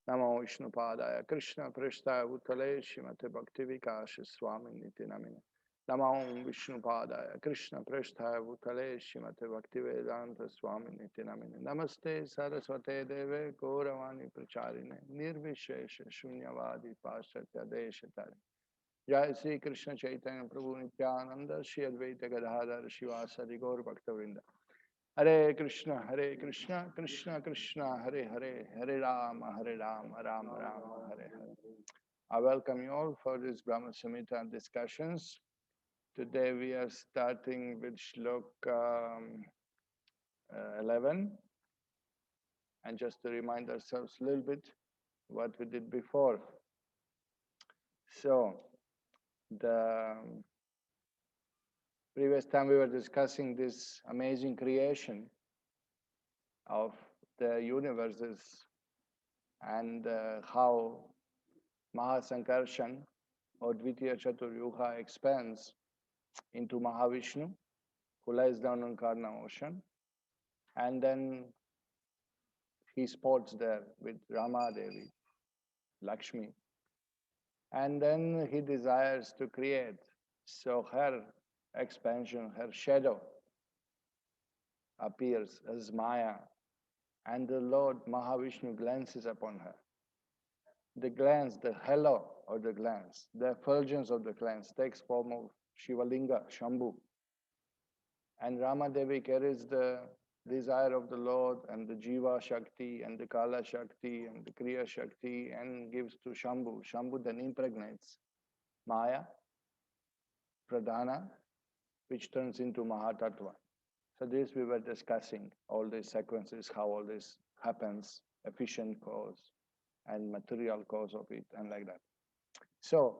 Namo Vishnupadaya Krishna Prasthaya Bhutale Srimate Bhaktivedanta Swami Niti Namine. Namo Vishnupadaya Krishna Prasthaya Bhutale Srimate Bhaktivedanta Swami Niti Namine. Namaste Saraswate Deve Gauravani Pracharine Nirvishesha Shunyavadi Paschatya Deshatare. Jai Sri Krishna Chaitanya Prabhu Nityananda Shri Advaita Gadadhara Shivasari Gaur Bhaktavinda. Hare Krishna, Krishna Krishna, Hare Hare, Hare Rama, Rama Rama, Hare Hare. I welcome you all for this Brahma-saṁhitā discussions. Today we are starting with Shloka 11. And just to remind ourselves a little bit what we did before. So, the previous time we were discussing this amazing creation of the universes and how Mahasankarshan or Dvitiya Chaturyuga expands into Mahavishnu, who lies down on Karna ocean, and then he sports there with Rama Devi, Lakshmi, and then he desires to create. So her expansion, her shadow appears as Maya, and the Lord Mahavishnu glances upon her. The glance, the halo of the glance, the effulgence of the glance takes form of Shivalinga, Shambhu. And Ramadevi carries the desire of the Lord and the Jiva Shakti and the Kala Shakti and the Kriya Shakti and gives to Shambhu. Shambhu then impregnates Maya, Pradhana, which turns into Mahatattva. So this we were discussing, all these sequences, how all this happens, efficient cause and material cause of it, and like that. So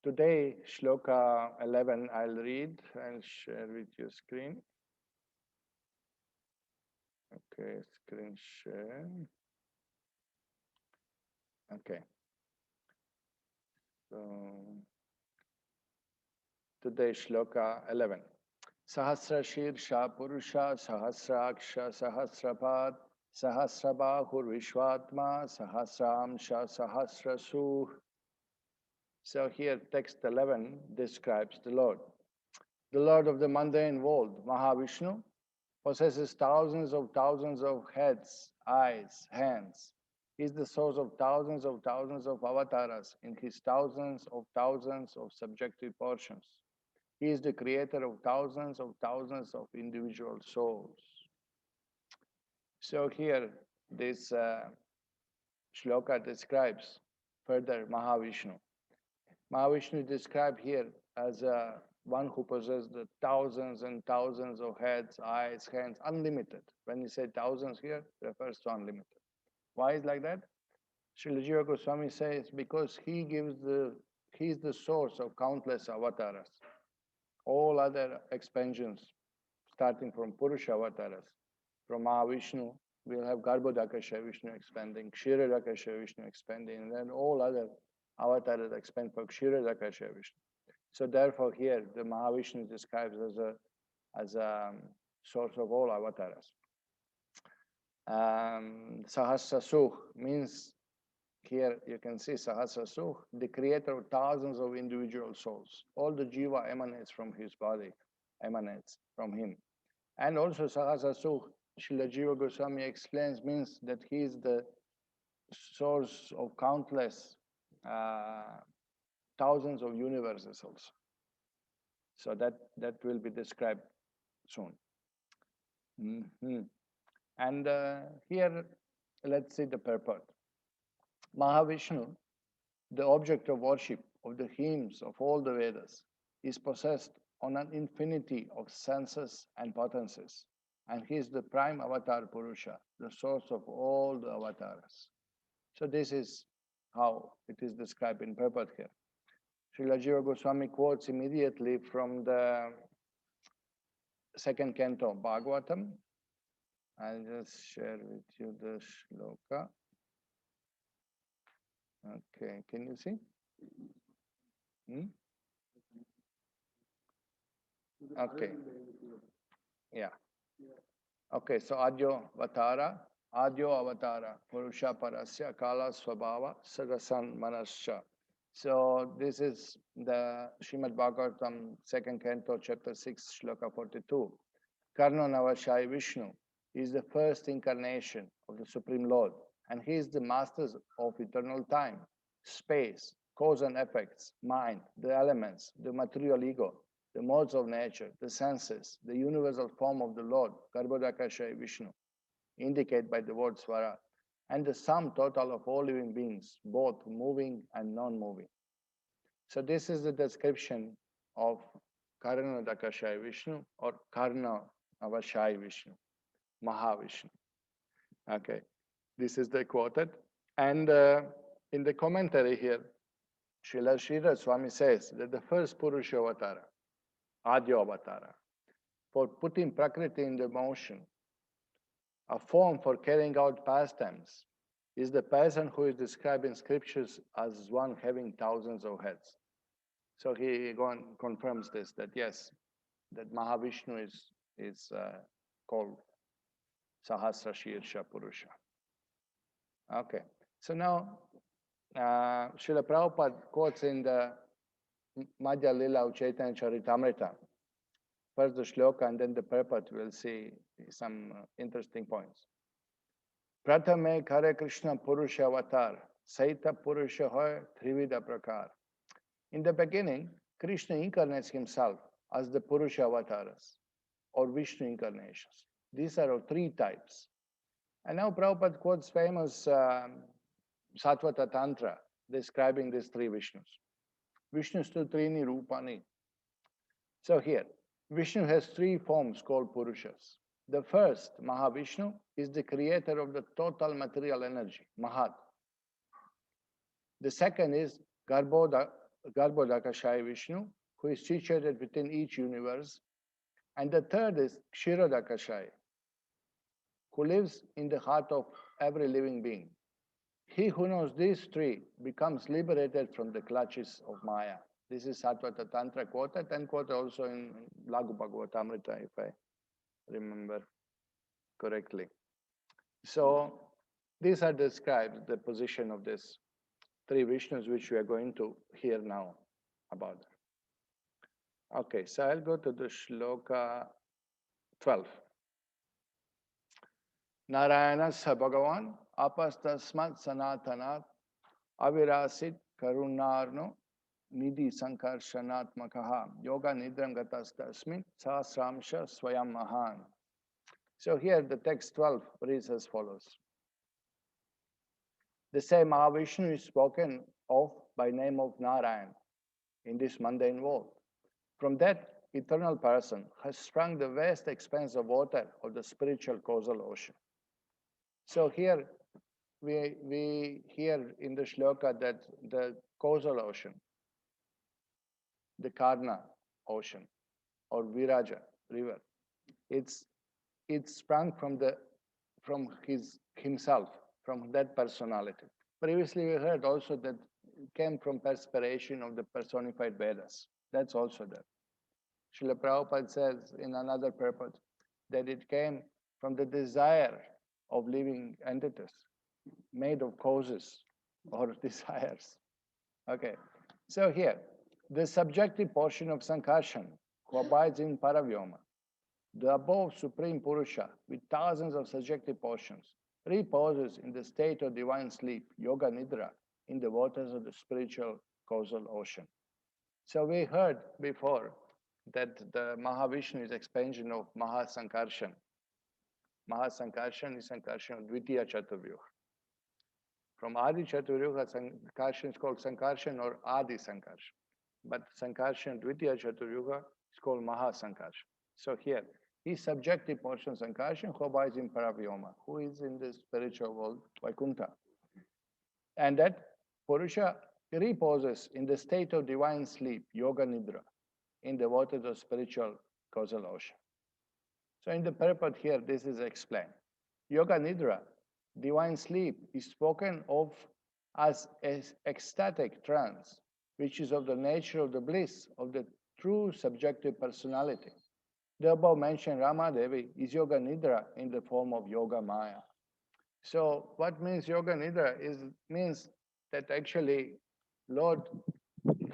today, Shloka 11, I'll read and share with you screen. Okay, screen share. Okay. So today, Shloka 11. Sahasra Shirsha Purusha Sahasraksha Sahasrapad Sahasrabahur Vishwatma Sahasramsha Sahasrasuh. So here, text 11 describes the Lord. The Lord of the mundane world, Mahavishnu, possesses thousands of heads, eyes, hands. He is the source of thousands of avatars in his thousands of subjective portions. He is the creator of thousands of individual souls. So here, this shloka describes further Mahavishnu. Mahavishnu is described here as one who possesses the thousands and thousands of heads, eyes, hands, unlimited. When you say thousands here, it refers to unlimited. Why is like that? Srila Jiva Goswami says because he is the source of countless avatars. All other expansions, starting from Purusavatara, from Mahavishnu, we'll have Garbhodakasha Vishnu expanding, Kshiradakasha Vishnu expanding, and then all other avatars expand for Kshiradakasha Vishnu. So therefore here the Mahavishnu is described as a source of all avatars. Sahasrasuh means, here you can see Sahasrasuh, the creator of thousands of individual souls. All the jiva emanates from his body, emanates from him. And also Sahasrasuh, Srila Jiva Goswami explains, means that he is the source of countless thousands of universes also. So that will be described soon. And here, let's see the purport. Mahavishnu, the object of worship of the hymns of all the Vedas, is possessed on an infinity of senses and potencies. And he is the prime avatar Purusha, the source of all the avatars. So this is how it is described in purport here. Srila Jiva Goswami quotes immediately from the second canto of Bhagavatam. I'll just share with you the shloka. Okay, can you see? Okay. Yeah. Okay, so Adyo Vatara Adyo Avatara, Purusha Parasya, Kala Swabhava, Sagasan Manascha. So this is the Srimad Bhagavatam, 2nd Canto, Chapter 6, Shloka 42. Karno Navashai Vishnu is the first incarnation of the Supreme Lord, and he is the master of eternal time, space, cause and effects, mind, the elements, the material ego, the modes of nature, the senses, the universal form of the Lord, Garbhodakashai Vishnu, indicated by the word Swara, and the sum total of all living beings, both moving and non-moving. So this is the description of Karna Dakashai Vishnu or Karna Avashai Vishnu, Mahavishnu. Okay, this is the quoted. And in the commentary here, Srila Sridhar Swami says that the first Purusavatara, Adyo Avatara, for putting Prakriti into motion, a form for carrying out pastimes, is the person who is described in scriptures as one having thousands of heads. So he confirms this, that yes, that Mahavishnu is called Sahasra Shirsha Purusha. Okay, so now Srila Prabhupada quotes in the Madhya Lila of Chaitanya Charitamrita, first the shloka and then the purport, we'll see some interesting points. Prathame Kare Krishna Purusha Avatar, Saita Purusha Hoy Trivida Prakar. In the beginning, Krishna incarnates himself as the Purusha avatars or Vishnu incarnations. These are of three types. And now Prabhupada quotes famous Satvata Tantra describing these three Vishnus. Vishnustu Trini Rupani. So here, Vishnu has three forms called Purushas. The first, Mahavishnu, is the creator of the total material energy, Mahat. The second is Garbhodakashai Vishnu, who is situated within each universe. And the third is Kshirodakashai, who lives in the heart of every living being. He who knows these three becomes liberated from the clutches of Maya. This is Satvata Tantra quoted and quoted also in Laghu Bhagavatamrita, if I remember correctly. So these are described, the position of these three Vishnus, which we are going to hear now about. Okay, so I'll go to the shloka 12. Narayanasya Bhagavan apastasmat sanatanat avirasit karunarno nidhi sankarshanatmakaha yoga nidram gatastasmin sahasramsha swayam mahan. So here the text 12 reads as follows. The same Mahavishnu is spoken of by name of Narayan in this mundane world. From that eternal person has sprung the vast expanse of water of the spiritual causal ocean. So here we hear in the shloka that the causal ocean, the Karna ocean or Viraja river, it's sprung from himself, from that personality. Previously we heard also that it came from perspiration of the personified Vedas. That's also there. Srila Prabhupada says in another purport that it came from the desire of living entities made of causes or desires. Okay, so here, the subjective portion of Sankarshan, who abides in Paravyoma, the above Supreme Purusha with thousands of subjective portions, reposes in the state of divine sleep, Yoga Nidra, in the waters of the spiritual causal ocean. So we heard before that the Mahavishnu is expansion of Mahasankarshan. Mahasankarshan is Sankarshan of Dvitiya Chaturvyuha. From Adi Chaturvyuha, Sankarshan is called Sankarshan or Adi Sankarshan. But Sankarshan Dvitiya Chaturvyuha is called Mahasankarshan. So here, his subjective portion Sankarshan, who abides in Paravyoma, who is in the spiritual world, Vaikuntha. And that Purusha reposes in the state of divine sleep, Yoga Nidra, in the waters of spiritual causal ocean. So in the purport here, this is explained. Yoga Nidra, divine sleep, is spoken of as ecstatic trance, which is of the nature of the bliss of the true subjective personality. The above mentioned Rama Devi is Yoga Nidra in the form of Yoga Maya. So what means Yoga Nidra means that actually Lord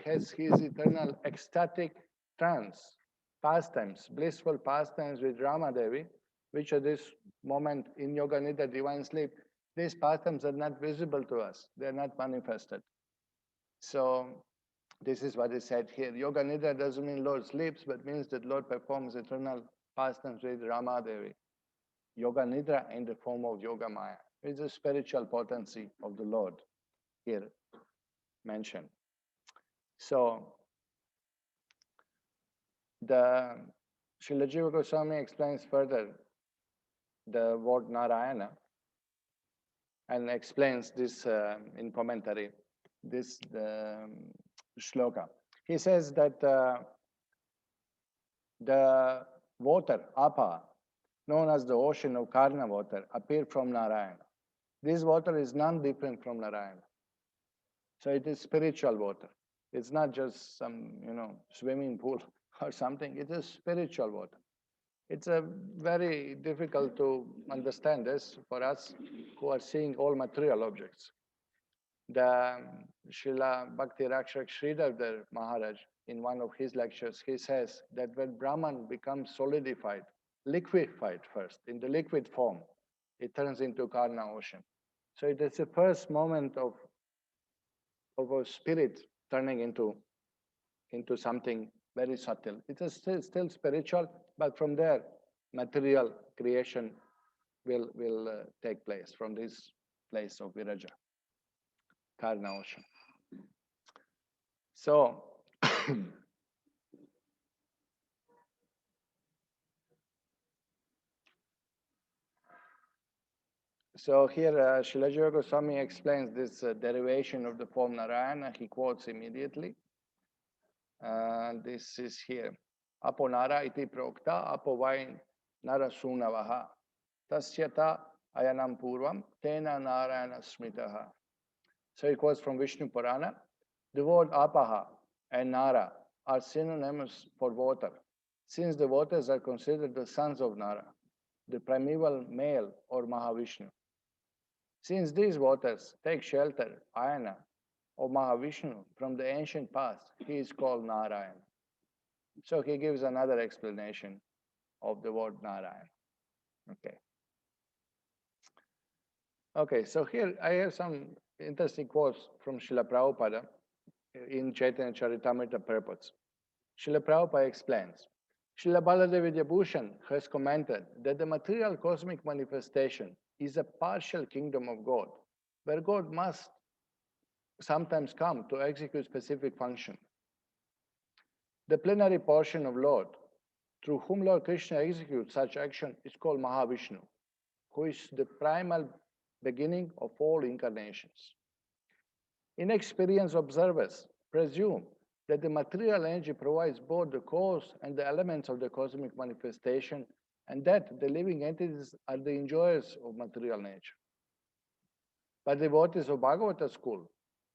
has his eternal ecstatic trance, pastimes, blissful pastimes with Rama Devi, which at this moment in Yoga Nidra, divine sleep, these pastimes are not visible to us. They are not manifested. So this is what is said here. Yoga Nidra doesn't mean Lord sleeps, but means that Lord performs eternal pastimes with Rama Devi. Yoga Nidra in the form of Yoga Maya is the spiritual potency of the Lord here mentioned. So the Srila Jiva Goswami explains further the word Narayana and explains this in commentary, this shloka. He says that the water, apa, known as the ocean of Karna water, appeared from Narayana. This water is non-different from Narayana. So it is spiritual water. It's not just some, swimming pool or something. It is spiritual water. It's a very difficult to understand this for us who are seeing all material objects. The Srila Bhakti Rakshak Sridhar Maharaj, in one of his lectures, he says that when Brahman becomes solidified, liquefied first, in the liquid form, it turns into Karna ocean. So it is the first moment of a spirit turning into something very subtle. It is still spiritual, but from there, material creation will take place from this place of Viraja, Karna ocean. So, so here Srila Jiva Goswami explains this derivation of the form Narayana. He quotes immediately. This is here. Apo Nara iti prokta, apo vain Nara sunavaha. Tasyata ayanam purvam, tena Narayana smitaha. So it quotes from Vishnu Purana. The word apaha and Nara are synonyms for water, since the waters are considered the sons of Nara, the primeval male or Mahavishnu. Since these waters take shelter, Ayana, of Mahavishnu from the ancient past, he is called Narayan. So he gives another explanation of the word Narayan. Okay. Okay, so here I have some interesting quotes from Srila Prabhupada in Chaitanya Charitamrita purports. Srila Prabhupada explains, Srila Baladev Vidyabhushan has commented that the material cosmic manifestation is a partial kingdom of God, where God must sometimes come to execute specific function. The plenary portion of Lord, through whom Lord Krishna executes such action, is called Mahavishnu, who is the primal beginning of all incarnations. Inexperienced observers presume that the material energy provides both the cause and the elements of the cosmic manifestation, and that the living entities are the enjoyers of material nature. But the devotees of Bhagavata school,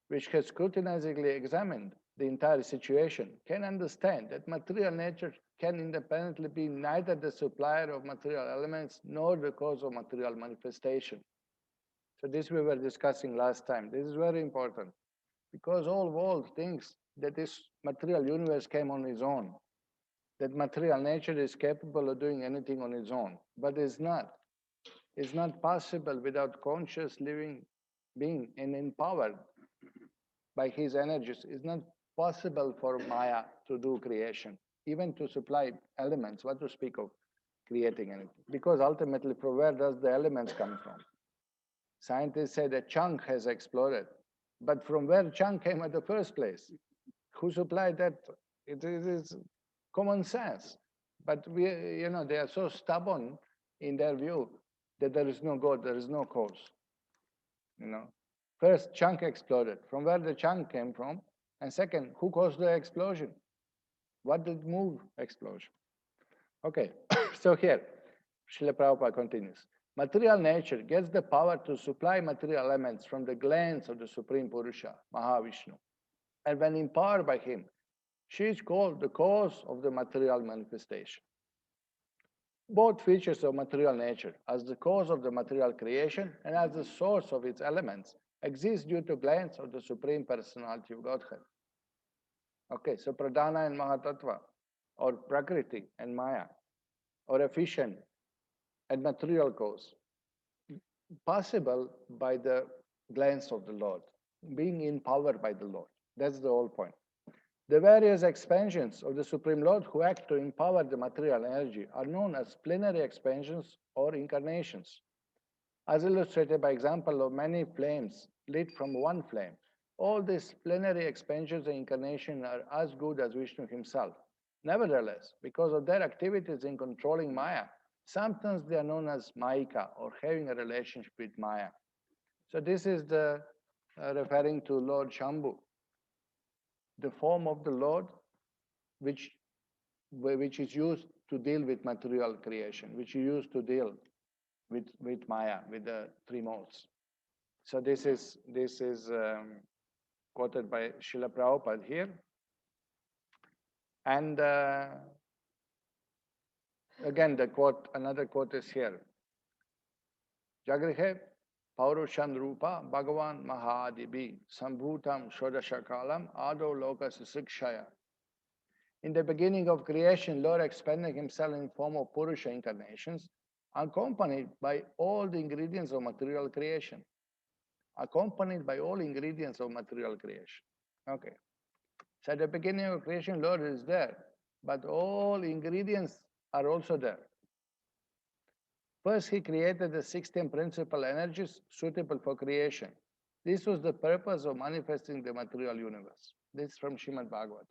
which has scrutinizingly examined the entire situation, can understand that material nature can independently be neither the supplier of material elements nor the cause of material manifestation. So this we were discussing last time. This is very important because all world thinks that this material universe came on its own, that material nature is capable of doing anything on its own, but it's not. It's not possible without conscious living being and empowered by his energies. It's not possible for Maya to do creation, even to supply elements, what to speak of creating anything. Because ultimately, from where does the elements come from? Scientists say that chunk has exploded, but from where chunk came at the first place? Who supplied that? It is common sense. But they are so stubborn in their view that there is no God, there is no cause. First, chunk exploded. From where the chunk came from? And second, who caused the explosion? What did move explosion? Okay, so here, Srila Prabhupada continues. Material nature gets the power to supply material elements from the glands of the Supreme Purusha, Mahavishnu. And when empowered by him, she is called the cause of the material manifestation. both features of material nature, as the cause of the material creation and as the source of its elements, exist due to glance of the Supreme Personality of Godhead. Okay, so Pradhana and Mahatattva, or Prakriti and Maya, or efficient and material cause, possible by the glance of the Lord, being empowered by the Lord. That's the whole point. The various expansions of the Supreme Lord who act to empower the material energy are known as plenary expansions or incarnations, as illustrated by example of many flames lit from one flame. All these plenary expansions and incarnations are as good as Vishnu himself. Nevertheless, because of their activities in controlling Maya, sometimes they are known as Mayika, or having a relationship with Maya. So this is the referring to Lord Shambhu, the form of the Lord which is used to deal with material creation, which is used to deal with Maya, with the three modes. So this is quoted by Srila Prabhupada here. And again, the quote, another quote is here. Jagrihe Paurushan Rupa Bhagavan Mahadibi Sambhutam Shodashakalam Ado Loka Sisikshaya. In the beginning of creation, Lord expanded himself in form of Purusha incarnations, accompanied by all the ingredients of material creation. Accompanied by all ingredients of material creation. Okay. So at the beginning of creation, Lord is there, but all ingredients are also there. First, he created the 16 principal energies suitable for creation. This was the purpose of manifesting the material universe. This is from Srimad Bhagavatam.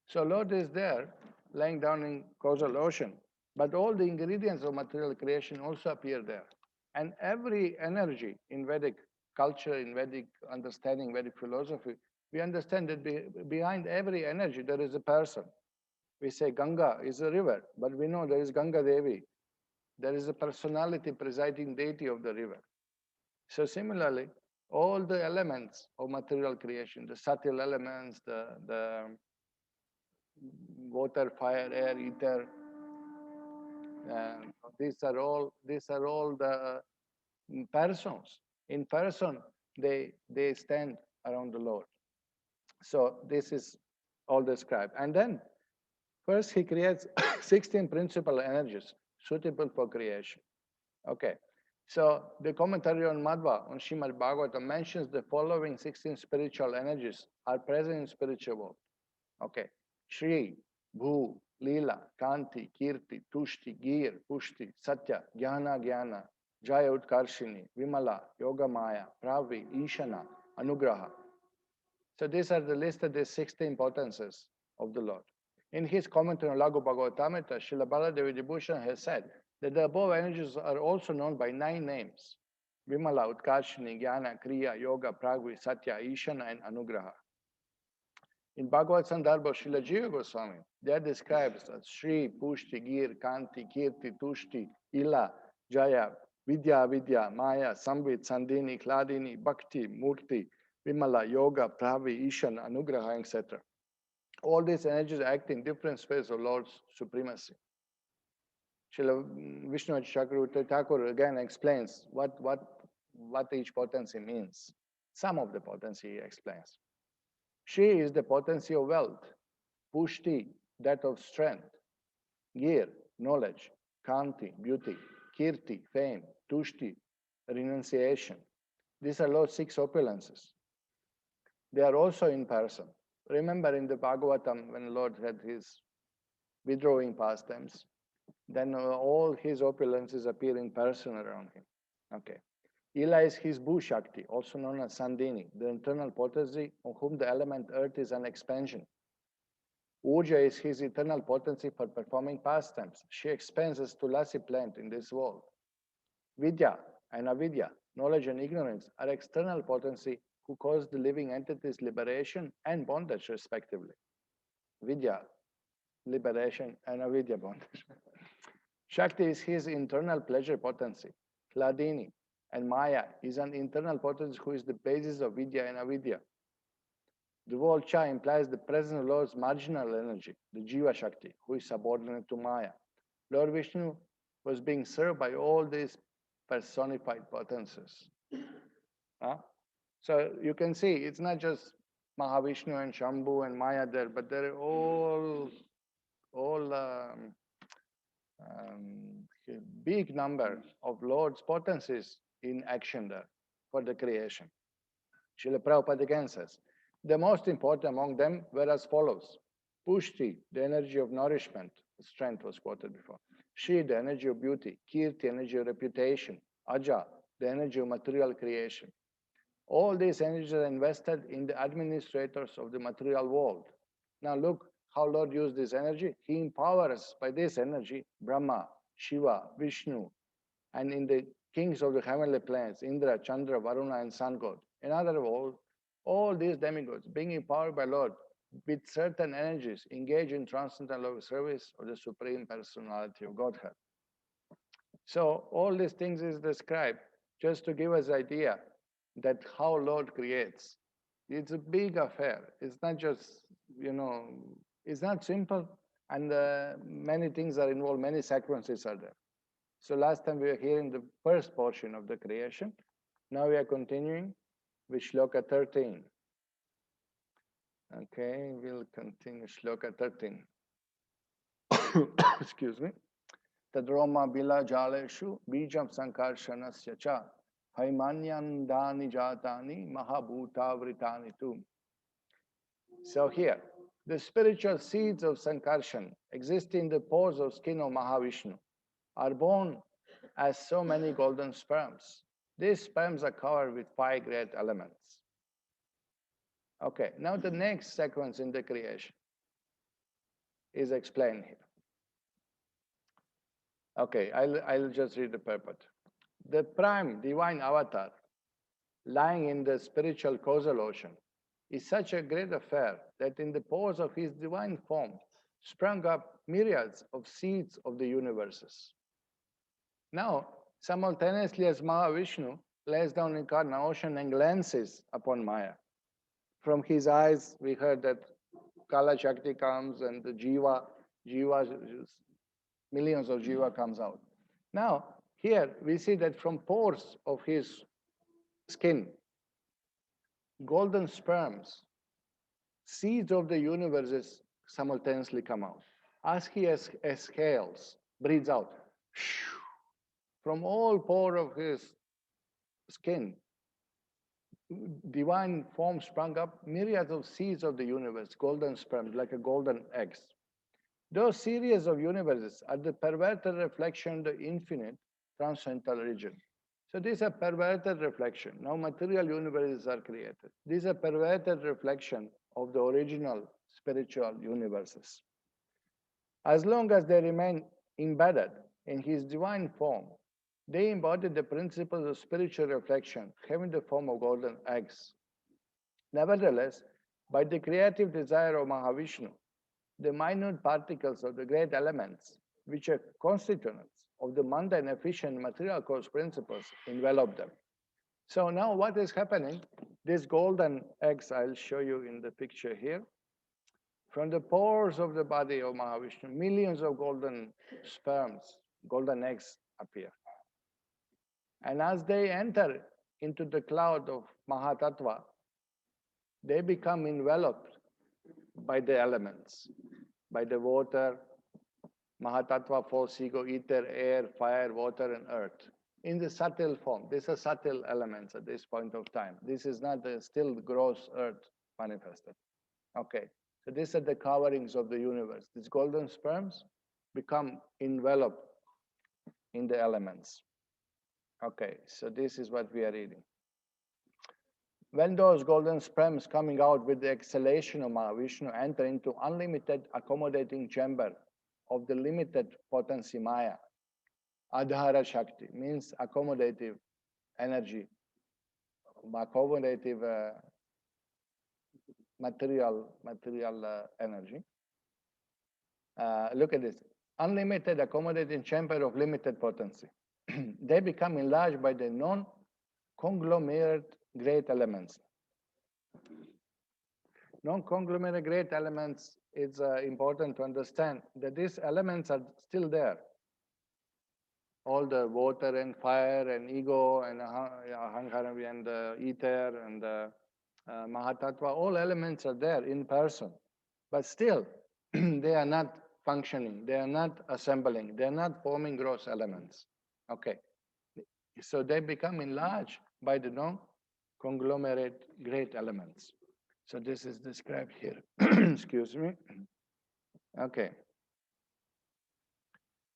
So Lord is there, lying down in causal ocean, but all the ingredients of material creation also appear there. And every energy in Vedic culture, in Vedic understanding, Vedic philosophy, we understand that behind every energy there is a person. We say Ganga is a river, but we know there is Ganga Devi. There is a personality, presiding deity of the river. So similarly, all the elements of material creation, the subtle elements, the water, fire, air, ether, these are all the persons. In person, they stand around the Lord. So this is all described. And then first he creates 16 principal energies suitable for creation. Okay. So the commentary on Madhva, on Srimad Bhagavatam, mentions the following 16 spiritual energies are present in spiritual world. Okay. Shri, Bhu, Leela, Kanti, Kirti, Tushti, Gir, Pushti, Satya, Jnana, Jaya Utkarshini, Vimala, Yoga Maya, Pravi, Ishana, Anugraha. So these are the list of the 16 potencies of the Lord. In his commentary on Laghu Bhagavatamrita, Srila Baladevi Vibhushan has said that the above energies are also known by 9 names: Vimala, Utkarshini, Jnana, Kriya, Yoga, Pragvi, Satya, Ishana, and Anugraha. In Bhagavad Sandarbha, Srila Jiva Goswami, they are described as Shri, Pushti, Gir, Kanti, Kirti, Tushti, Ila, Jaya, Vidya, Avidya, Maya, Samvit, Sandini, Kladini, Bhakti, Murti, Vimala, Yoga, Pravi, Ishan, Anugraha, etc. All these energies act in different spheres of Lord's supremacy. Srila Vishnu Chakravarti Thakur again explains what each potency means. Some of the potency he explains. Shri is the potency of wealth, Pushti, that of strength, Gir, knowledge, Kanti, beauty, Kirti, fame, Tushti, renunciation. These are Lord's 6 opulences. They are also in person. Remember in the Bhagavatam, when Lord had his withdrawing pastimes, then all his opulences appear in person around him. Okay. Ila is his Bhu Shakti, also known as Sandini, the internal potency of whom the element earth is an expansion. Uja is his eternal potency for performing pastimes. She expands as Tulasi plant in this world. Vidya and avidya, knowledge and ignorance, are external potency who cause the living entities liberation and bondage respectively. Vidya, liberation, and avidya, bondage. Shakti is his internal pleasure potency. Hladini and Maya is an internal potency who is the basis of vidya and avidya. The word Cha implies the presence of Lord's marginal energy, the Jiva Shakti, who is subordinate to Maya. Lord Vishnu was being served by all these personified potencies. Huh? So you can see it's not just Mahavishnu and Shambhu and Maya there, but they're all big number of Lord's potencies in action there for the creation. Srila Prabhupada again says, the most important among them were as follows. Pushti, the energy of nourishment, strength was quoted before. Shri, the energy of beauty. Kirti, energy of reputation. Aja, the energy of material creation. All these energies are invested in the administrators of the material world. Now look how Lord used this energy. He empowers by this energy Brahma, Shiva, Vishnu, and in the kings of the heavenly planes, Indra, Chandra, Varuna, and Sun God. In other words, all these demigods being empowered by Lord with certain energies engage in transcendental service of the Supreme Personality of Godhead. So all these things is described just to give us idea that how Lord creates. It's a big affair. It's not just, it's not simple, and many things are involved, many sequences are there. So last time we were hearing the first portion of the creation. Now we are continuing with Shloka 13. Okay, we'll continue Shloka 13. Excuse me. Tadroma bila jaleshu bijam sankarshanasya cha haimanyandani jatani mahabhuta vritani tu. So here, the spiritual seeds of Sankarshan exist in the pores of skin of Mahavishnu, are born as so many golden sperms. These sperms are covered with 5 great elements. Okay, now the next sequence in the creation is explained here. Okay, I'll just read the purport. The prime divine avatar lying in the spiritual causal ocean is such a great affair that in the pores of his divine form sprung up myriads of seeds of the universes. Now, simultaneously as Mahavishnu lays down incarnate ocean and glances upon Maya, from his eyes we heard that Kala Shakti comes and the Jiva, millions of Jiva comes out. Now, here we see that from pores of his skin, golden sperms, seeds of the universes simultaneously come out. As he exhales, breathes out, from all pore of his skin, divine form sprung up, myriads of seeds of the universe, golden sperms, like a golden eggs. Those series of universes are the perverted reflection of the infinite transcendental region. So these are perverted reflection. Now material universes are created. These are perverted reflection of the original spiritual universes. As long as they remain embedded in his divine form, they embody the principles of spiritual reflection, having the form of golden eggs. Nevertheless, by the creative desire of Mahavishnu, the minute particles of the great elements, which are constituents of the mundane, efficient material cause principles, envelop them. So now what is happening? These golden eggs, I'll show you in the picture here. From the pores of the body of Mahavishnu, millions of golden sperms, golden eggs appear. And as they enter into the cloud of Mahatattva, they become enveloped by the elements, by the water, Mahatattva, falls ego, ether, air, fire, water, and earth. In the subtle form, these are subtle elements at this point of time. This is not the still gross earth manifested. Okay, so these are the coverings of the universe. These golden sperms become enveloped in the elements. Okay, so this is what we are reading. When those golden sperms coming out with the exhalation of Mahavishnu enter into unlimited accommodating chamber of the limited potency Maya, Adhara Shakti means accommodative energy, accommodative material energy. Look at this, unlimited accommodating chamber of limited potency. They become enlarged by the non-conglomerate great elements. Non-conglomerate great elements, it's important to understand that these elements are still there. all the water and fire and ego and ahankara and the ether and the Mahatattva, all elements are there in person. But still, they are not functioning, they are not assembling, they are not forming gross elements. Okay. So they become enlarged by the conglomerate great elements. So this is described here. Excuse me. Okay.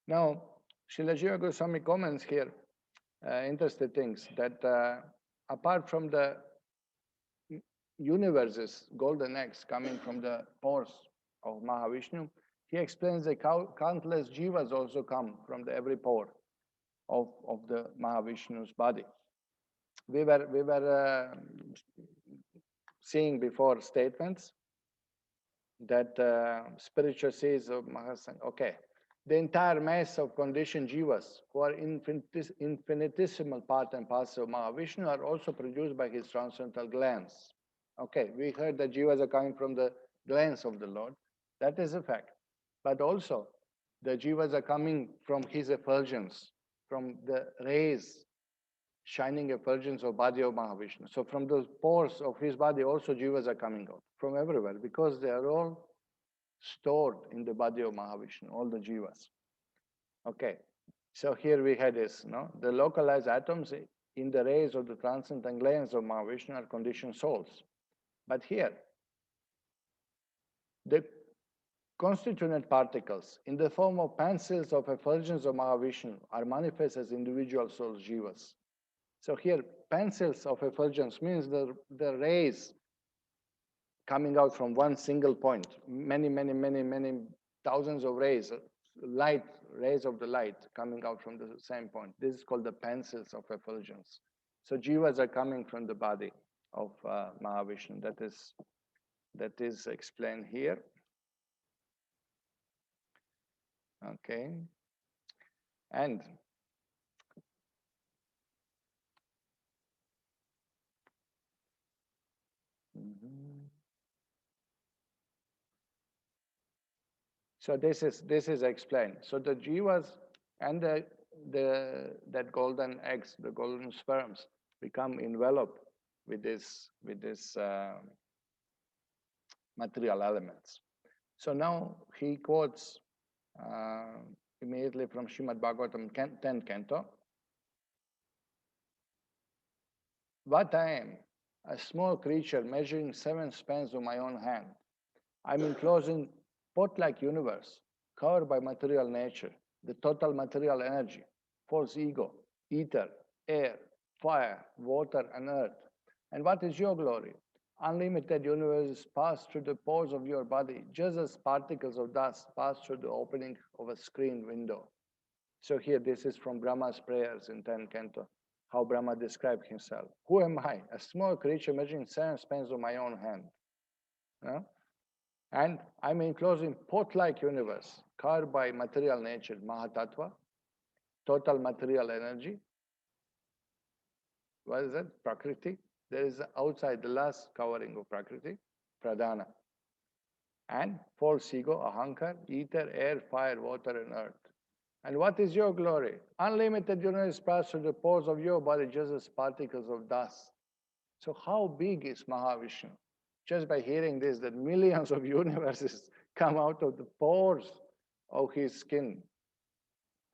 Now, Srila Jiva Goswami comments here interesting things that apart from the universes, golden eggs coming from the pores of Mahavishnu, he explains that countless jivas also come from every pore of the Mahavishnu's body. We were seeing before statements that spiritual seeds of Mahasangha, okay, the entire mass of conditioned jivas who are infinitesimal part and parcel of Mahavishnu are also produced by his transcendental glands. Okay, we heard that jivas are coming from the glands of the Lord. That is a fact. But also, the jivas are coming from his effulgence, from the rays, shining effulgence of body of Mahavishnu. So from those pores of his body, also jivas are coming out from everywhere because they are all stored in the body of Mahavishnu, all the jivas. Okay, so here we had this, the localized atoms in the rays of the transcendental glands of Mahavishnu are conditioned souls. But here, the constituent particles in the form of pencils of effulgence of Mahavishnu are manifest as individual souls, jivas. So here, pencils of effulgence means the rays coming out from one single point, many thousands of rays, rays of the light coming out from the same point. This is called the pencils of effulgence. So jivas are coming from the body of Mahavishnu. That is explained here. Okay. And so this is explained. So the jivas and that golden eggs, the golden sperms, become enveloped with this material elements. So now he quotes immediately from Srimad Bhagavatam 10th canto. What I am, a small creature measuring 7 spans of my own hand. I'm enclosed in pot-like universe, covered by material nature, the total material energy, false ego, ether, air, fire, water, and earth. And what is your glory? Unlimited universes pass through the pores of your body, just as particles of dust pass through the opening of a screen window. So here, this is from Brahma's prayers in 10th canto, how Brahma described himself. Who am I? A small creature measuring 7 spans of my own hand. And I'm enclosed in pot-like universe, covered by material nature, Mahatattva, total material energy. What is that? Prakriti. There is outside the last covering of Prakriti, Pradhana. And false ego, Ahankar, ether, air, fire, water, and earth. And what is your glory? Unlimited universe pass through the pores of your body just as particles of dust. So how big is Mahavishnu? Just by hearing this, that millions of universes come out of the pores of his skin.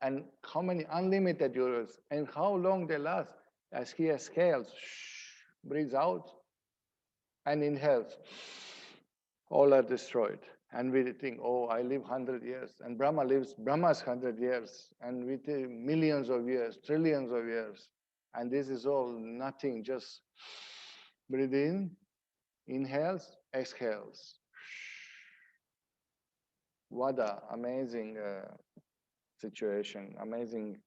And how many unlimited universes, and how long they last, as he exhales, breathes out, and inhales, all are destroyed. And we think, oh, I live 100 years, and Brahma's 100 years, and we think millions of years, trillions of years. And this is all nothing, just breathe in, inhales, exhales. What an amazing situation, amazing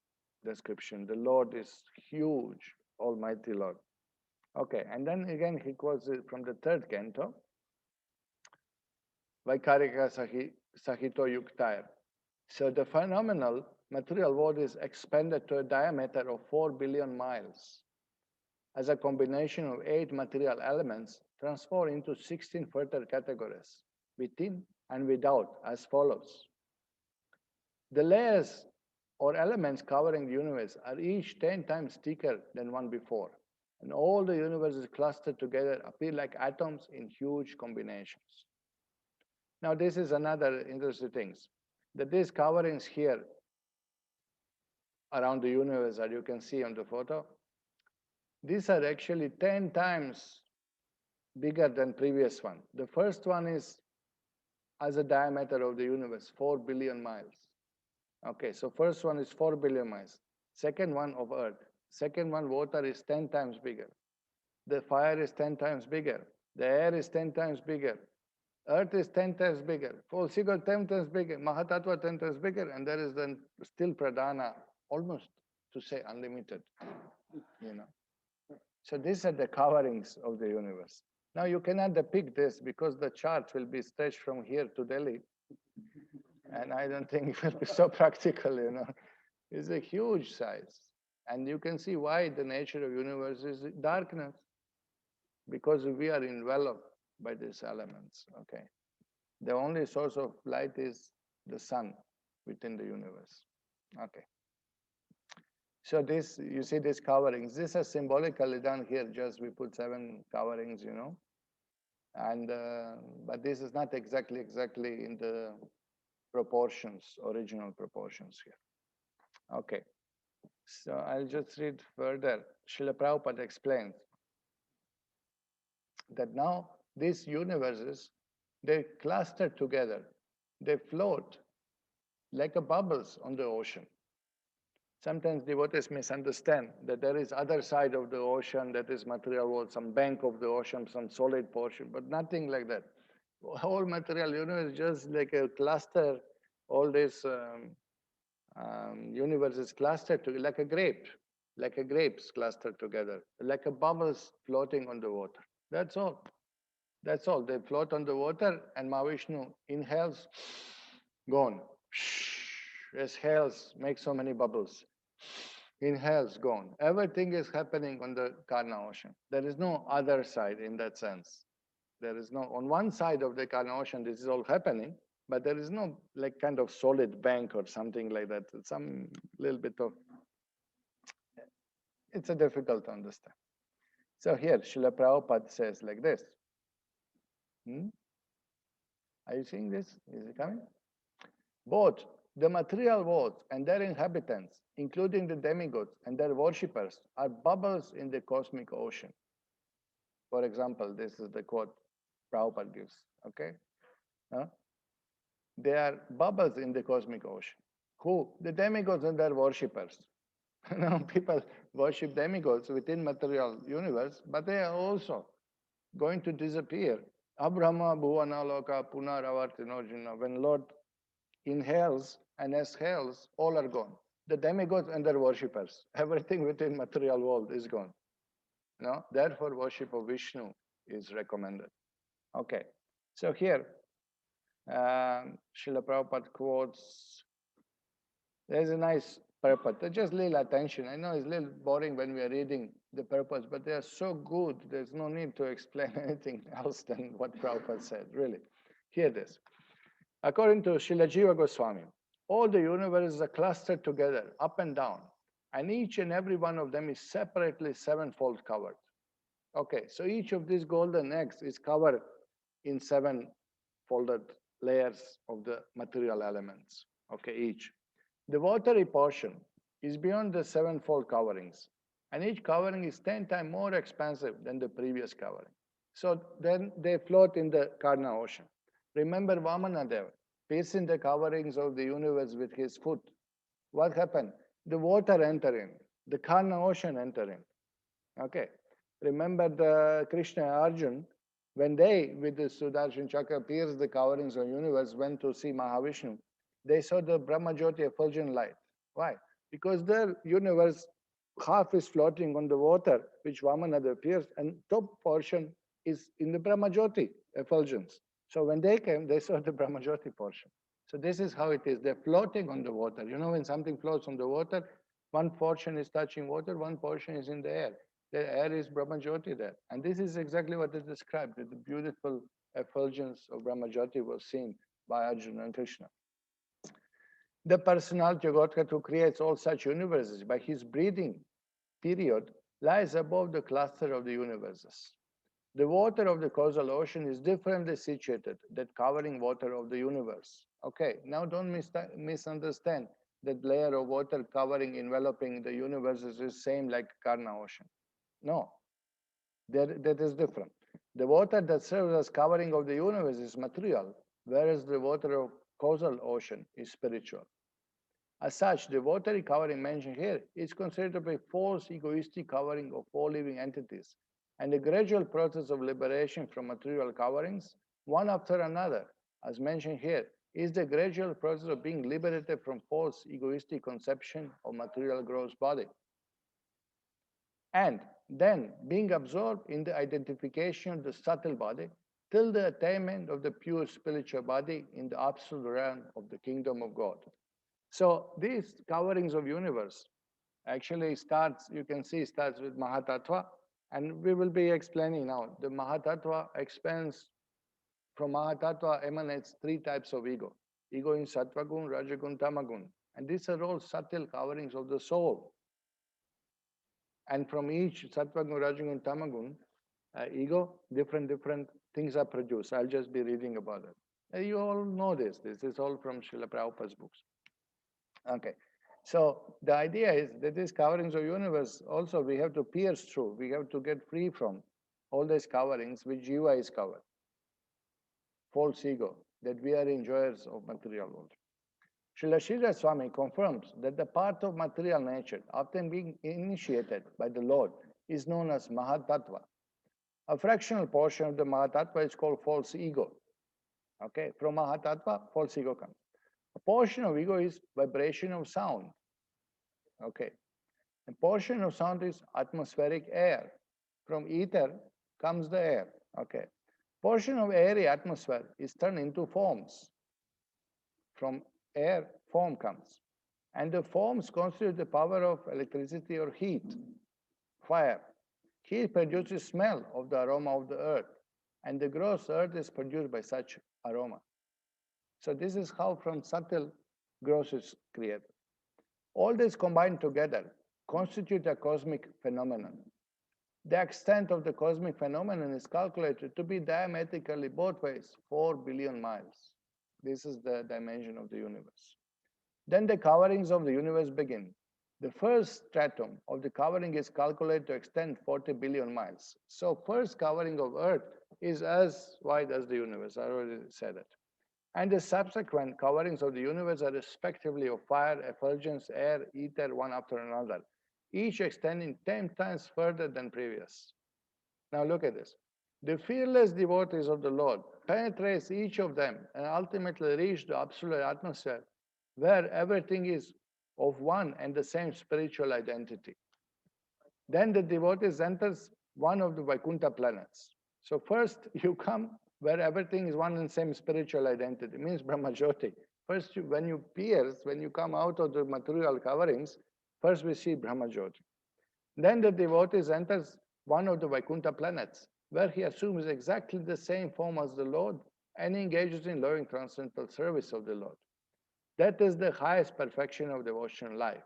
description. The Lord is huge, Almighty Lord. Okay, and then again he quotes it from the 3rd canto, Vaikarika Sahito Yuktair. So the phenomenal material world is expanded to a diameter of 4 billion miles as a combination of 8 material elements transformed into 16 further categories, within and without, as follows. The layers or elements covering the universe are each 10 times thicker than one before. And all the universes clustered together appear like atoms in huge combinations. Now, this is another interesting thing, that these coverings here around the universe that you can see on the photo, these are actually 10 times bigger than previous one. The first one is as a diameter of the universe, 4 billion miles. Okay, so first one is 4 billion miles. Second one of Earth. Second one, water, is 10 times bigger. The fire is 10 times bigger. The air is 10 times bigger. Earth is 10 times bigger. Sigal 10 times bigger. Mahatattva 10 times bigger. And there is then still Pradhana, almost to say unlimited. You know. So these are the coverings of the universe. Now you cannot depict this because the chart will be stretched from here to Delhi. And I don't think it will be so practical, you know. It's a huge size. And you can see why the nature of the universe is darkness. Because we are enveloped by these elements, okay. The only source of light is the sun within the universe, okay. So this, you see these coverings, this is symbolically done here, just we put 7 coverings, you know. And, but this is not exactly in the proportions, original proportions here. Okay, so I'll just read further. Srila Prabhupada explains that now these universes, they cluster together, they float like a bubbles on the ocean. Sometimes devotees misunderstand that there is other side of the ocean, that is material world, some bank of the ocean, some solid portion, but nothing like that. Whole material universe is just like a cluster, all these universes clustered together, like a grapes clustered together, like a bubbles floating on the water. That's all. That's all. They float on the water, and Mahavishnu inhales, gone. Exhales, makes so many bubbles. Inhales, gone. Everything is happening on the Karna ocean. There is no other side in that sense. There is no, on one side of the Karna ocean, this is all happening, but there is no like kind of solid bank or something like that. It's some little bit of, it's a difficult to understand. So here, Srila Prabhupada says like this. Are you seeing this? Is it coming? Both the material worlds and their inhabitants, including the demigods and their worshippers, are bubbles in the cosmic ocean. For example, this is the quote Prabhupada gives, okay? They are bubbles in the cosmic ocean. Who? The demigods and their worshippers. Now people worship demigods within material universe, but they are also going to disappear. Abrahma bhuvana loka punaravartinojina. When Lord inhales and exhales, all are gone. The demigods and their worshippers. Everything within material world is gone. No? Therefore, worship of Vishnu is recommended. Okay. So here, Srila Prabhupada quotes, there's a nice purpose. Just little attention. I know it's a little boring when we are reading the purpose, but they are so good, there's no need to explain anything else than what Prabhupada said, really. Hear this. According to Srila Jiva Goswami, all the universes are clustered together, up and down, and each and every one of them is separately sevenfold covered. Okay, so each of these golden eggs is covered in 7 folded layers of the material elements. Okay, each. The watery portion is beyond the 7-fold coverings, and each covering is 10 times more expansive than the previous covering. So then they float in the Karna ocean. Remember Vamanadeva piercing the coverings of the universe with his foot. What happened? The water entered in, the Karna ocean entered in. Okay. Remember the Krishna and Arjuna, when they, with the Sudarshan Chakra, pierced the coverings of the universe, went to see Mahavishnu, they saw the Brahma-jyoti effulgent light. Why? Because the universe half is floating on the water, which Vamanadeva pierced, and top portion is in the Brahma-jyoti effulgence. So when they came, they saw the Brahma-jyoti portion. So this is how it is. They're floating on the water. You know, when something floats on the water, one portion is touching water, one portion is in the air. The air is Brahma-jyoti there. And this is exactly what is described. That the beautiful effulgence of Brahma-jyoti was seen by Arjuna and Krishna. The personality of Godhead who creates all such universes by his breathing period lies above the cluster of the universes. The water of the causal ocean is differently situated than covering water of the universe. Okay, now don't misunderstand that layer of water covering, enveloping the universe is the same like Karna ocean. No, that is different. The water that serves as covering of the universe is material, whereas the water of causal ocean is spiritual. As such, the watery covering mentioned here is considered to be false egoistic covering of all living entities, and the gradual process of liberation from material coverings, one after another, as mentioned here, is the gradual process of being liberated from false egoistic conception of material gross body. And then being absorbed in the identification of the subtle body till the attainment of the pure spiritual body in the absolute realm of the kingdom of God. So these coverings of universe actually starts, you can see, starts with Mahatattva, and we will be explaining now. The Mahatattva expands, from Mahatattva emanates three types of ego. Ego in Sattvagun, Rajagun, Tamagun. And these are all subtle coverings of the soul. And from each Sattvagun, Rajagun, Tamagun, ego, different things are produced. I'll just be reading about it. You all know this. This is all from Srila Prabhupada's books. Okay. So the idea is that these coverings of universe also we have to pierce through. We have to get free from all these coverings which Jiva is covered. False ego, that we are enjoyers of material world. Srila Sridhar Swami confirms that the part of material nature, after being initiated by the Lord, is known as Mahatattva. A fractional portion of the Mahatattva is called false ego. Okay, from Mahatattva, false ego comes. A portion of ego is vibration of sound. Okay, a portion of sound is atmospheric air. From ether comes the air. Okay, portion of airy atmosphere is turned into forms. From air, form comes. And the forms constitute the power of electricity or heat, fire. Heat produces smell of the aroma of the earth, and the gross earth is produced by such aroma. So this is how from subtle gross is created. All this combined together constitute a cosmic phenomenon. The extent of the cosmic phenomenon is calculated to be diametrically both ways 4 billion miles. This is the dimension of the universe. Then the coverings of the universe begin. The first stratum of the covering is calculated to extend 40 billion miles. So first covering of Earth is as wide as the universe. I already said it. And the subsequent coverings of the universe are respectively of fire, effulgence, air, ether, one after another, each extending 10 times further than previous. Now look at this. The fearless devotees of the Lord penetrate each of them and ultimately reach the absolute atmosphere where everything is of one and the same spiritual identity. Then the devotees enters one of the Vaikuntha planets. So first you come where everything is one and same spiritual identity. It means Brahmajyoti. First, when you pierce, when you come out of the material coverings, first we see Brahmajyoti. Then the devotees enters one of the Vaikuntha planets, where he assumes exactly the same form as the Lord and engages in loving transcendental service of the Lord. That is the highest perfection of devotional life.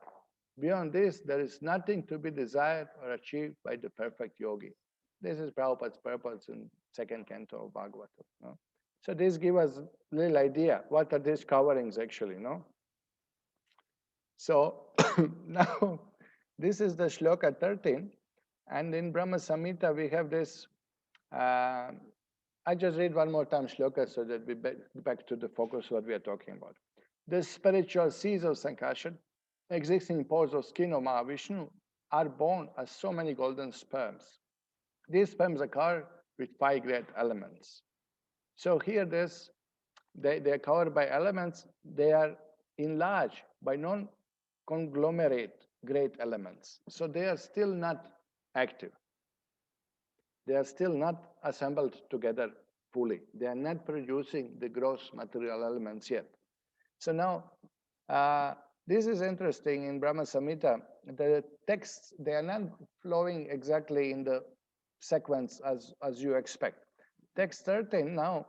Beyond this, there is nothing to be desired or achieved by the perfect yogi. This is Prabhupada's purpose in second canto of Bhagavatam. No? So this gives us a little idea, what are these coverings actually, no? So now, this is the shloka 13, and in Brahma-saṁhitā we have this, I just read one more time shloka so that we back to the focus what we are talking about. The spiritual seeds of Sankarshan, existing in pores of skin of Mahavishnu, are born as so many golden sperms. These sperms occur with 5 great elements. So here they are covered by elements, they are enlarged by non-conglomerate great elements. So they are still not active. They are still not assembled together fully. They are not producing the gross material elements yet. So now, this is interesting in Brahma-saṁhitā. The texts, they are not flowing exactly in the sequence as you expect. Text 13 now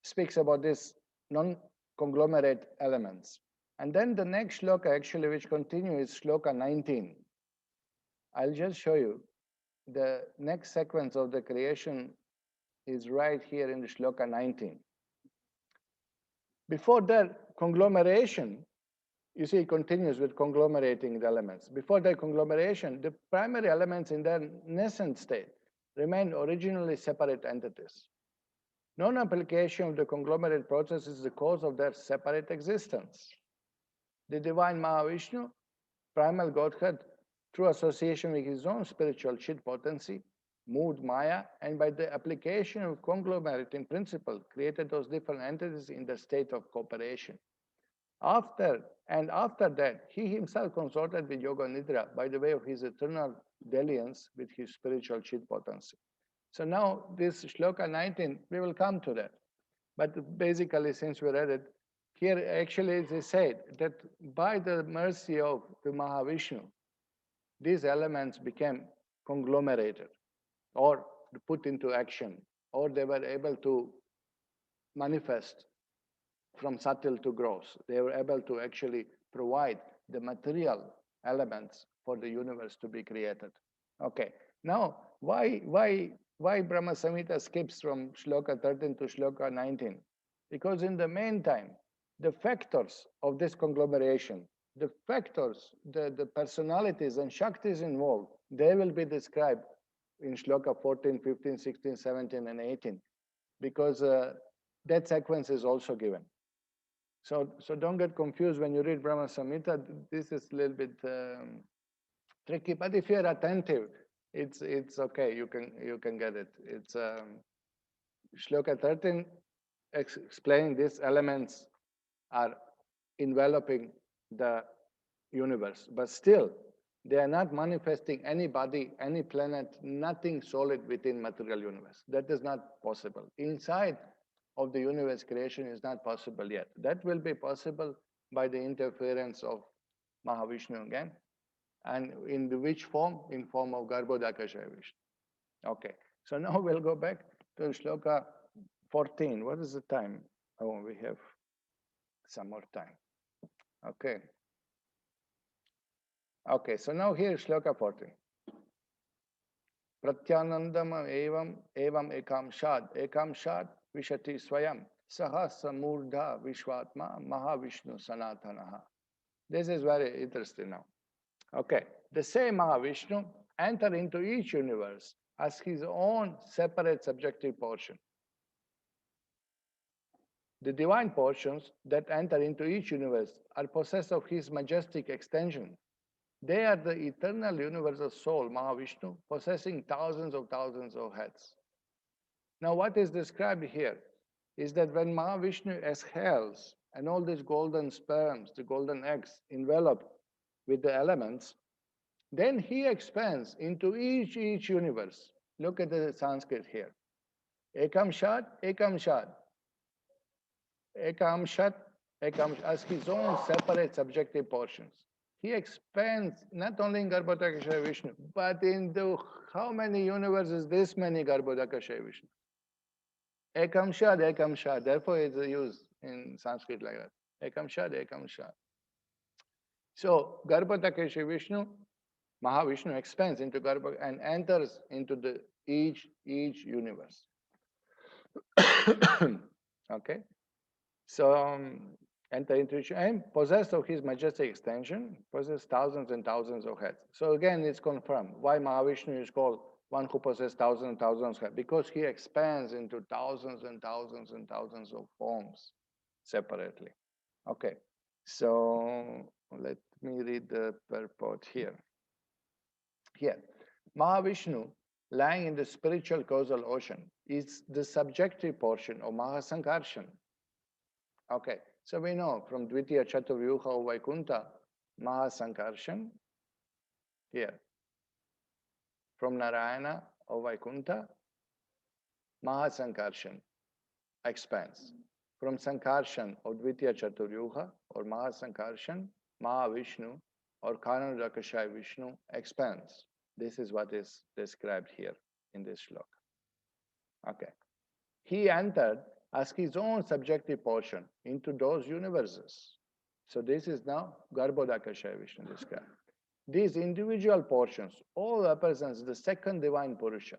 speaks about this conglomerate elements. And then the next shloka actually which continues is shloka 19. I'll just show you. The next sequence of the creation is right here in the shloka 19. Before the conglomeration, you see, it continues with conglomerating the elements. Before the conglomeration, the primary elements in their nascent state remain originally separate entities. Non-application of the conglomerate process is the cause of their separate existence. The divine Mahavishnu, primal Godhead, through association with his own spiritual chit potency, moved Maya, and by the application of conglomerating principle, created those different entities in the state of cooperation. After that, he himself consorted with Yoga Nidra by the way of his eternal dalliance with his spiritual chit potency. So now this shloka 19, we will come to that. But basically, since we read it, here actually it is said that by the mercy of the Mahavishnu, these elements became conglomerated or put into action, or they were able to manifest from subtle to gross. They were able to actually provide the material elements for the universe to be created. Okay, now why Brahma-saṁhitā skips from shloka 13 to shloka 19? Because in the meantime, the factors of this conglomeration, the factors, the personalities and shaktis involved, they will be described in shloka 14, 15, 16, 17, and 18, because that sequence is also given. So don't get confused when you read Brahma-saṁhitā. This is a little bit tricky, but if you're attentive, it's okay. You can get it. It's shloka 13 explaining these elements are enveloping the universe, but still they are not manifesting any body, any planet, nothing solid within material universe. That is not possible. Inside of the universe creation is not possible yet. That will be possible by the interference of Mahavishnu again. And in the which form? In form of Garbhodakashaya Vishnu. Okay, so now we'll go back to shloka 14. What is the time? Oh, we have some more time. Okay. Okay, so now here is shloka 14. Pratyanandam evam ekam shad vishati swayam sahasra murdha vishwatma mahavishnu sanatanaha. This is very interesting now. Okay, the same Mahavishnu enter into each universe as his own separate subjective portion. The divine portions that enter into each universe are possessed of his majestic extension. They are the eternal universal soul, Mahavishnu, possessing thousands of heads. Now, what is described here is that when Mahavishnu exhales and all these golden sperms, the golden eggs, enveloped with the elements, then he expands into each universe. Look at the Sanskrit here. Ekam shad, ekam shad. Ekam shat, as his own separate subjective portions. He expands not only in Garbhodakashaya Vishnu, but into how many universes? This many Garbhodakashaya Vishnu. Ekam shad. Therefore, it's used in Sanskrit like that. Ekam shad. So, Garbhodakashaya Vishnu, Mahavishnu expands into Garbha and enters into the each universe. Okay. So enter into each and possessed of his majestic extension, possesses thousands and thousands of heads. So again, it's confirmed why Mahavishnu is called one who possesses thousands and thousands of heads, because he expands into thousands and thousands and thousands of forms separately. Okay, so let me read the purport here. Here, Mahavishnu, lying in the spiritual causal ocean, is the subjective portion of Mahasankarshan. Okay, so we know from Dvitiya Chaturyuha of Vaikuntha, Mahasankarshan, here. From Narayana of Vaikuntha, Mahasankarshan expands. From Sankarshan of Dvitiya Chaturyuha or Mahasankarshan, Mahavishnu or Karnadakashaya Vishnu expands. This is what is described here in this shloka. Okay. He entered as his own subjective portion into those universes. So this is now Garbhodakasha Vishnu described. These individual portions all represents the second divine Purusha,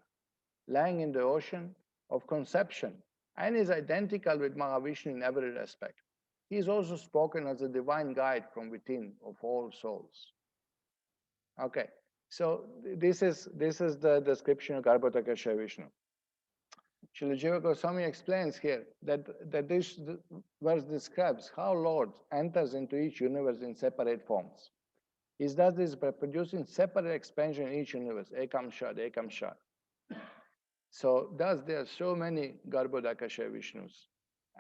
lying in the ocean of conception and is identical with Mahavishnu in every respect. He is also spoken as a divine guide from within of all souls. Okay, so this is the description of Garbhodakasha Vishnu. Srila Jiva Goswami explains here that this verse describes how Lord enters into each universe in separate forms. He does this by producing separate expansion in each universe, Ekam Shad, Ekam Shad. So thus there are so many Garbhodakasha Vishnus.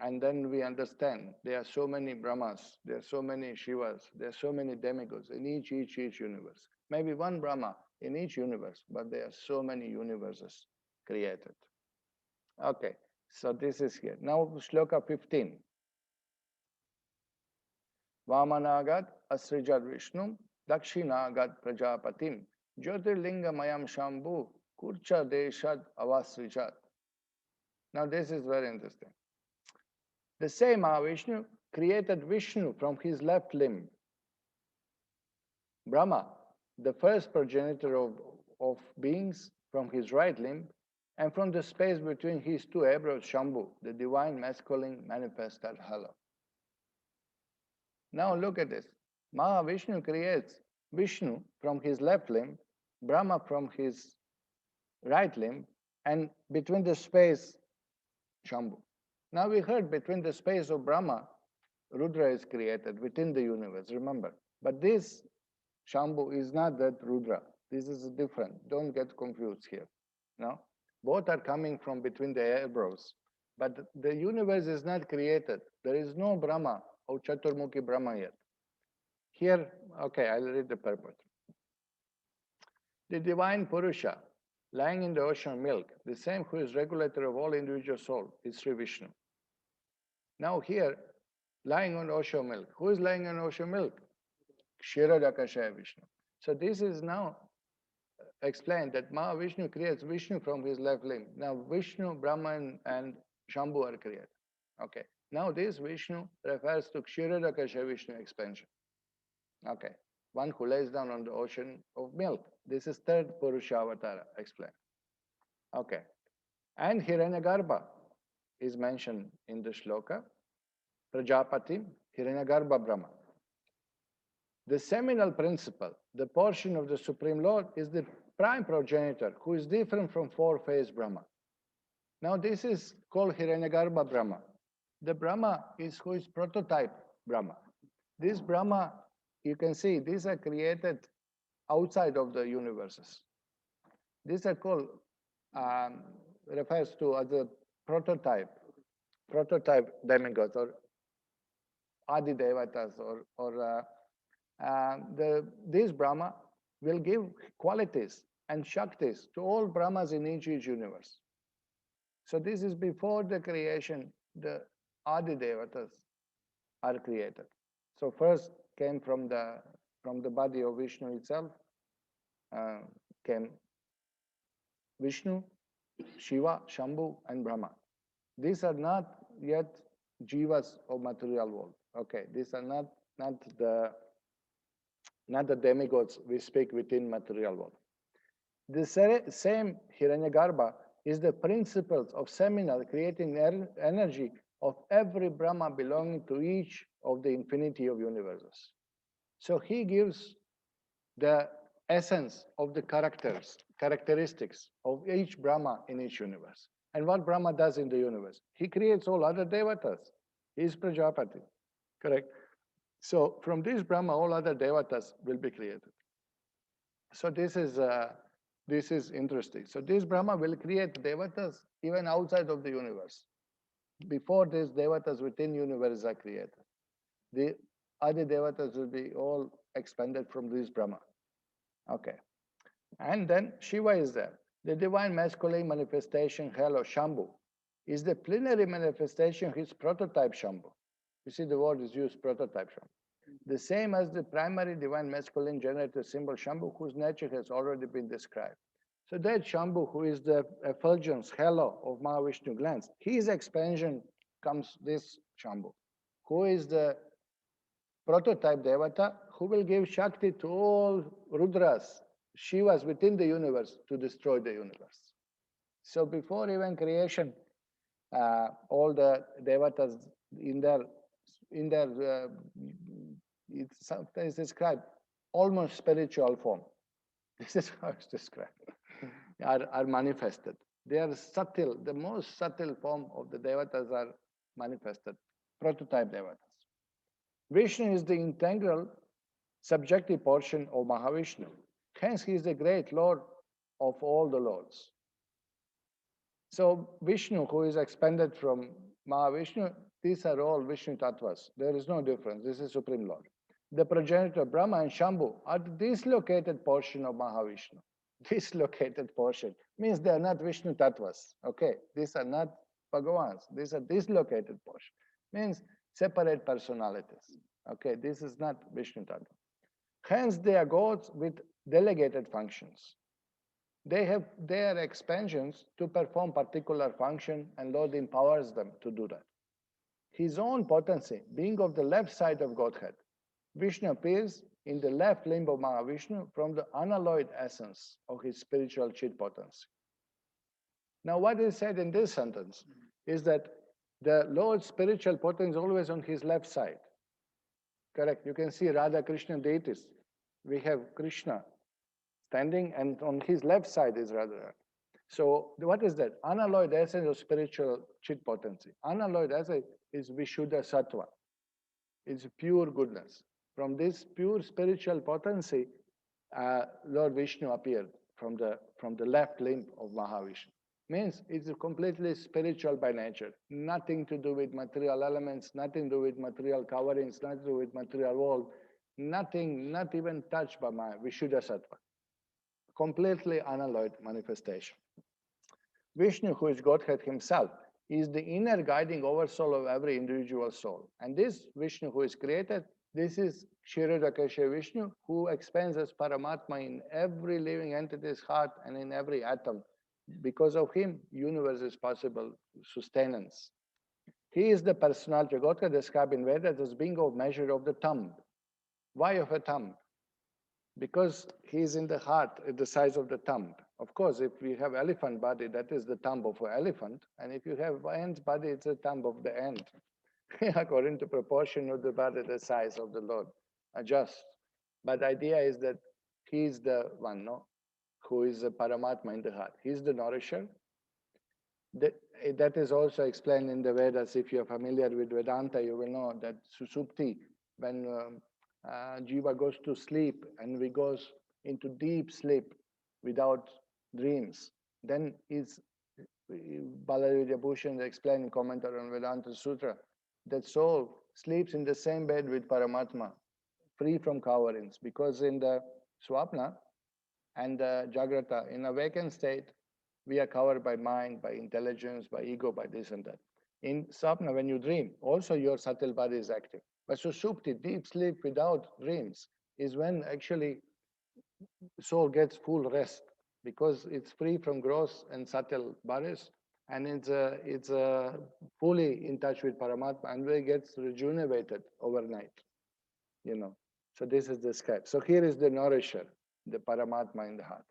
And then we understand there are so many Brahmas, there are so many Shivas, there are so many demigods in each universe. Maybe one Brahma in each universe, but there are so many universes created. Okay, so this is here. Now Shloka 15. Vamanagat asrijad Vishnum Dakshinagat Prajapatim Jyotirlinga Mayam Shambhu Kurcha Deshad Avasrijat. Now this is very interesting. The same Mahavishnu created Vishnu from his left limb. Brahma, the first progenitor of beings, from his right limb, and from the space between his two eyebrows, Shambhu, the divine masculine manifested hello. Now look at this. Mahavishnu creates Vishnu from his left limb, Brahma from his right limb, and between the space, Shambhu. Now we heard between the space of Brahma, Rudra is created within the universe, remember. But this Shambhu is not that Rudra. This is different. Don't get confused here. No? Both are coming from between the eyebrows. But the universe is not created. There is no Brahma or Chaturmukhi Brahma yet. Here, okay, I'll read the purport. The divine Purusha, lying in the ocean milk, the same who is regulator of all individual soul, is Sri Vishnu. Now here, lying on ocean milk. Who is lying on ocean milk? Kshirodakashaya Vishnu. So this is now explained that Mahavishnu creates Vishnu from his left limb. Now Vishnu, Brahman, and Shambhu are created. Okay. Now this Vishnu refers to Kshirodakasha Vishnu expansion. Okay. One who lays down on the ocean of milk. This is third Purusavatara explained. Okay. And Hiranyagarbha is mentioned in the shloka. Prajapati, Hiranyagarbha Brahma. The seminal principle, the portion of the Supreme Lord, is the prime progenitor who is different from four-phase Brahma. Now this is called Hiranyagarbha Brahma. The Brahma is who is prototype Brahma. This Brahma, you can see, these are created outside of the universes. These are called, refers to as a prototype demigods or Adi Devatas or this Brahma will give qualities and Shaktis to all Brahmas in each universe. So this is before the creation, the Adi Devatas are created. So first came from the body of Vishnu itself, came Vishnu, Shiva, Shambhu, and Brahma. These are not yet jivas of material world. Okay, these are not the demigods we speak within material world. The same Hiranyagarbha is the principles of seminal creating energy of every Brahma belonging to each of the infinity of universes. So he gives the essence of the characteristics of each Brahma in each universe. And what Brahma does in the universe? He creates all other devatas. He is Prajapati, correct? So from this Brahma, all other devatas will be created. So this is interesting. So this Brahma will create devatas even outside of the universe. Before these devatas within universe are created, the other devatas will be all expanded from this Brahma. Okay. And then Shiva is there. The divine masculine manifestation, Hello, Shambhu, is the plenary manifestation of his prototype Shambhu. You see the word is used, prototype Shambhu. The same as the primary divine masculine generator symbol Shambhu, whose nature has already been described. So that Shambhu, who is the effulgence, halo of Mahavishnu glands, his expansion comes this Shambhu, who is the prototype Devata, who will give Shakti to all Rudras, Shivas within the universe to destroy the universe. So before even creation, all the Devatas in their it's sometimes described almost spiritual form. This is how it's described. Are manifested. They are subtle. The most subtle form of the Devatas are manifested. Prototype Devatas. Vishnu is the integral subjective portion of Mahavishnu. Hence, he is the great Lord of all the Lords. So, Vishnu, who is expanded from Mahavishnu, these are all Vishnu Tattvas. There is no difference. This is Supreme Lord. The progenitor Brahma and Shambhu are the dislocated portion of Mahavishnu. Dislocated portion means they are not Vishnu Tattvas. Okay, these are not Bhagavans. These are dislocated portion. Means separate personalities. Okay, this is not Vishnu Tattva. Hence, they are gods with delegated functions. They have their expansions to perform particular function, and Lord empowers them to do that. His own potency, being of the left side of Godhead, Vishnu appears in the left limb of Mahavishnu from the unalloyed essence of his spiritual chit potency. Now, what is said in this sentence is that the Lord's spiritual potency is always on his left side. Correct? You can see Radha Krishna deities. We have Krishna standing, and on his left side is Radha. So, what is that? Unalloyed essence of spiritual chit potency. Unalloyed essence is Vishuddha Sattva. It's pure goodness. From this pure spiritual potency, Lord Vishnu appeared from the left limb of Mahavishnu. Means it's completely spiritual by nature. Nothing to do with material elements, nothing to do with material coverings, nothing to do with material wall, nothing, not even touched by my Vishuddha Sattva. Completely unalloyed manifestation. Vishnu, who is Godhead himself, is the inner guiding oversoul of every individual soul. And this Vishnu who is created, this is Kshirodakasha Vishnu, who expands as Paramatma in every living entity's heart and in every atom. Because of him, universe is possible sustenance. He is the personality of Godhead described in Vedas as being of measure of the thumb. Why of a thumb? Because he is in the heart at the size of the thumb. Of course, if we have elephant body, that is the thumb of an elephant. And if you have ant's body, it's the thumb of the ant. According to proportion of the body, the size of the Lord adjusts. But the idea is that he is the one, no? Who is the Paramatma in the heart. He is the nourisher. That is also explained in the Vedas. If you're familiar with Vedanta, you will know that Susupti, when Jiva goes to sleep and we goes into deep sleep without dreams, then is Balavidya Bhushan explained in commentary on Vedanta Sutra that soul sleeps in the same bed with Paramatma, free from coverings, because in the Swapna and the Jagrata, in awakened state, we are covered by mind, by intelligence, by ego, by this and that. In Swapna, when you dream, also your subtle body is active. But Susupti, deep sleep without dreams, is when actually soul gets full rest, because it's free from gross and subtle bodies, and it's fully in touch with Paramatma, and it gets rejuvenated overnight, you know. So this is described. So here is the nourisher, the Paramatma in the heart.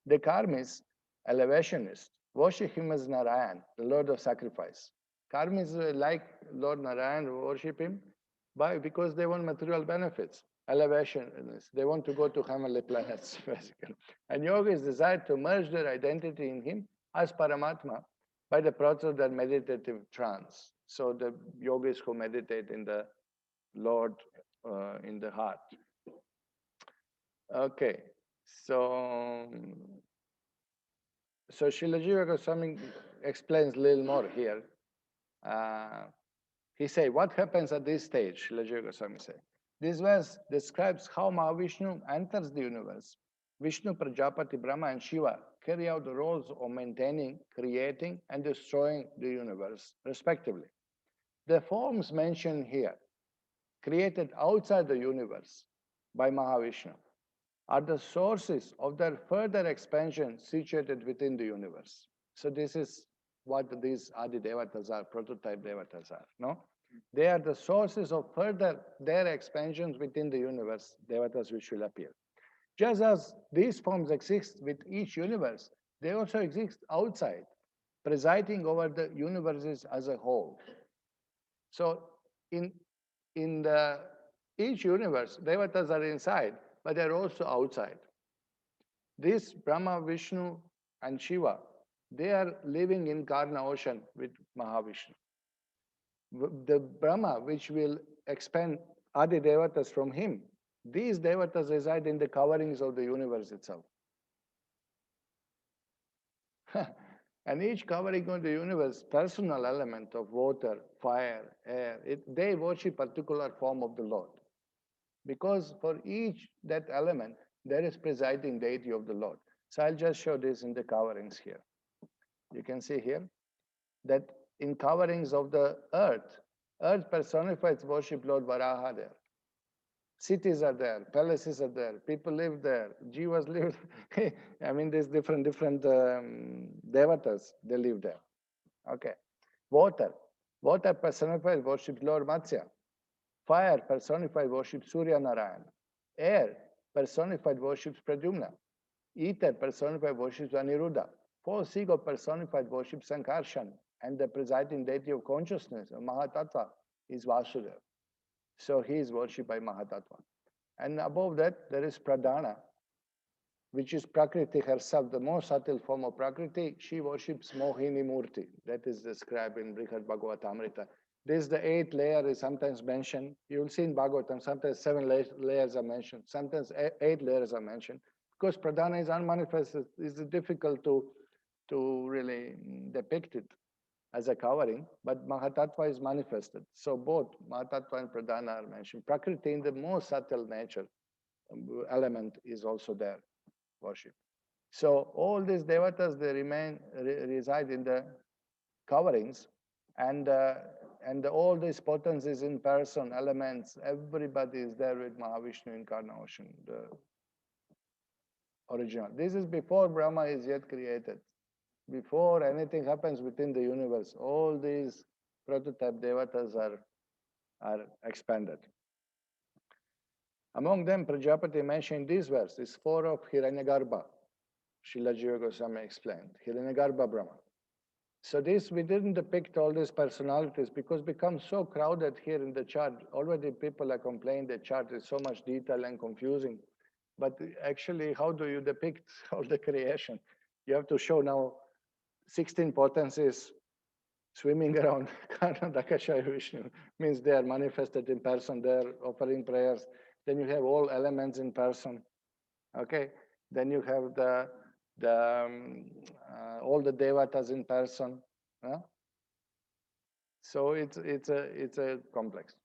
The karmis, elevationists, worship him as Narayan, the Lord of sacrifice. Karmis like Lord Narayan, worship him because they want material benefits. Elevationists, they want to go to heavenly planets, basically. And yogis desire to merge their identity in him as Paramatma by the process of their meditative trance. So the yogis who meditate in the Lord in the heart. Okay, so Srila Jiva Goswami explains a little more here. He says, what happens at this stage? Srila Jiva Goswami says, this verse describes how Mahavishnu enters the universe. Vishnu, Prajapati, Brahma, and Shiva carry out the roles of maintaining, creating, and destroying the universe, respectively. The forms mentioned here, created outside the universe by Mahavishnu, are the sources of their further expansion situated within the universe. So this is what these Adi Devatas are, prototype Devatas are. No? They are the sources of further their expansions within the universe, Devatas which will appear. Just as these forms exist with each universe, they also exist outside, presiding over the universes as a whole. So in each universe, Devatas are inside, but they're also outside. This Brahma, Vishnu, and Shiva, they are living in Karna ocean with Mahavishnu. The Brahma, which will expand Adi Devatas from him, these Devatas reside in the coverings of the universe itself. And each covering of the universe, personal element of water, fire, air, they worship particular form of the Lord. Because for each that element, there is presiding deity of the Lord. So I'll just show this in the coverings here. You can see here that in coverings of the earth personifies worship Lord Varaha there. Cities are there, palaces are there, people live there, jivas live. I mean, there's different devatas, they live there. Okay. Water personifies worship Lord Matsya. Fire personified worship Surya Narayan. Air personified worships Pradyumna. Ether personified worships Aniruddha. False ego personified worships Sankarshan. And the presiding deity of consciousness, Mahatattva, is Vasudeva. So he is worshipped by Mahatattva. And above that, there is Pradhana, which is Prakriti herself, the most subtle form of Prakriti. She worships Mohini Murti. That is described in Brihad Bhagavatamrita. This, the 8th layer, is sometimes mentioned. You will see in Bhagavatam, sometimes 7 layers are mentioned, sometimes 8 layers are mentioned. Because Pradhana is unmanifested, it's difficult to really depict it as a covering, but Mahatattva is manifested. So both Mahatattva and Pradhana are mentioned. Prakriti in the most subtle nature element is also there, worship. So all these devatas, they reside in the coverings, and all these potencies in person, elements, everybody is there with Mahavishnu incarnation, the original. This is before Brahma is yet created. Before anything happens within the universe, all these prototype devatas are expanded. Among them, Prajapati mentioned this verse is 4 of Hiranyagarbha. Srila Jiva Goswami explained, Hiranyagarbha Brahma. So this, we didn't depict all these personalities because it becomes so crowded here in the chart. Already people are complaining the chart is so much detail and confusing. But actually, how do you depict all the creation? You have to show now 16 potencies swimming around Karna Dakashaya Vishnu, means they are manifested in person, they're offering prayers. Then you have all elements in person. Okay? Then you have all the devatas in person. Huh? So it's a complex.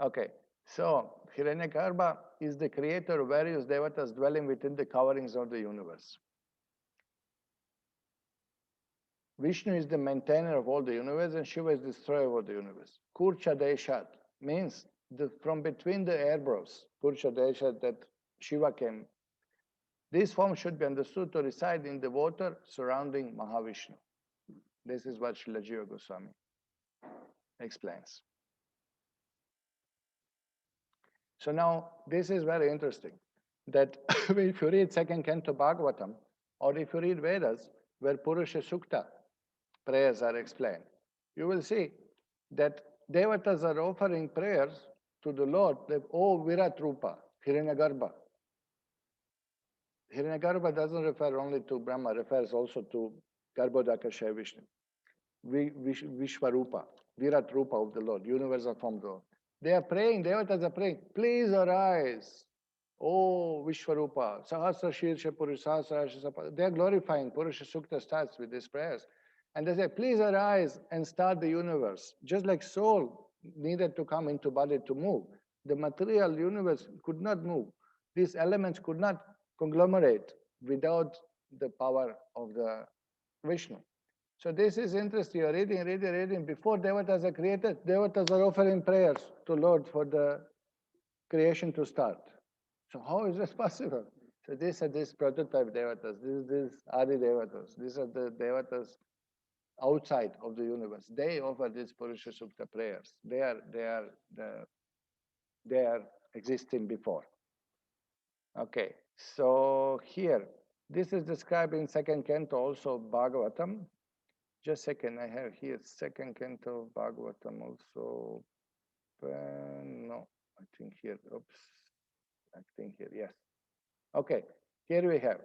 Okay, so Hiranyagarbha is the creator of various devatas dwelling within the coverings of the universe. Vishnu is the maintainer of all the universe, and Shiva is the destroyer of all the universe. Kurcha Deshat means from between the eyebrows, Kurcha Deshat, that Shiva came. This form should be understood to reside in the water surrounding Mahavishnu. This is what Srila Jiva Goswami explains. So now, this is very interesting, that if you read second canto Bhagavatam, or if you read Vedas, where Purusha Sukta prayers are explained, you will see that devatas are offering prayers to the Lord, like, oh Virat Rupa, Hiranyagarbha. Hiranyagarbha doesn't refer only to Brahma, refers also to Garbhodakasha Vishnu. Vishwarupa, Virat Rupa of the Lord, universal form of the Lord. They are praying, devatas are praying, please arise, oh Vishwarupa, Sahasra Shirsha Purusasra. They are glorifying. Purusha Sukta starts with these prayers. And they say, please arise and start the universe. Just like soul needed to come into body to move, the material universe could not move. These elements could not conglomerate without the power of the Vishnu. So this is interesting. You're reading. Before devatas are created, devatas are offering prayers to Lord for the creation to start. So how is this possible? So these are these prototype devatas. These Adi devatas. These are the devatas outside of the universe. They offer these Purusha Sukta prayers. They are existing before. Okay, so here, this is described in second canto also Bhagavatam. Just a second, I have here second canto of Bhagavatam also. No, I think here, oops, I think here, yes. Okay, here we have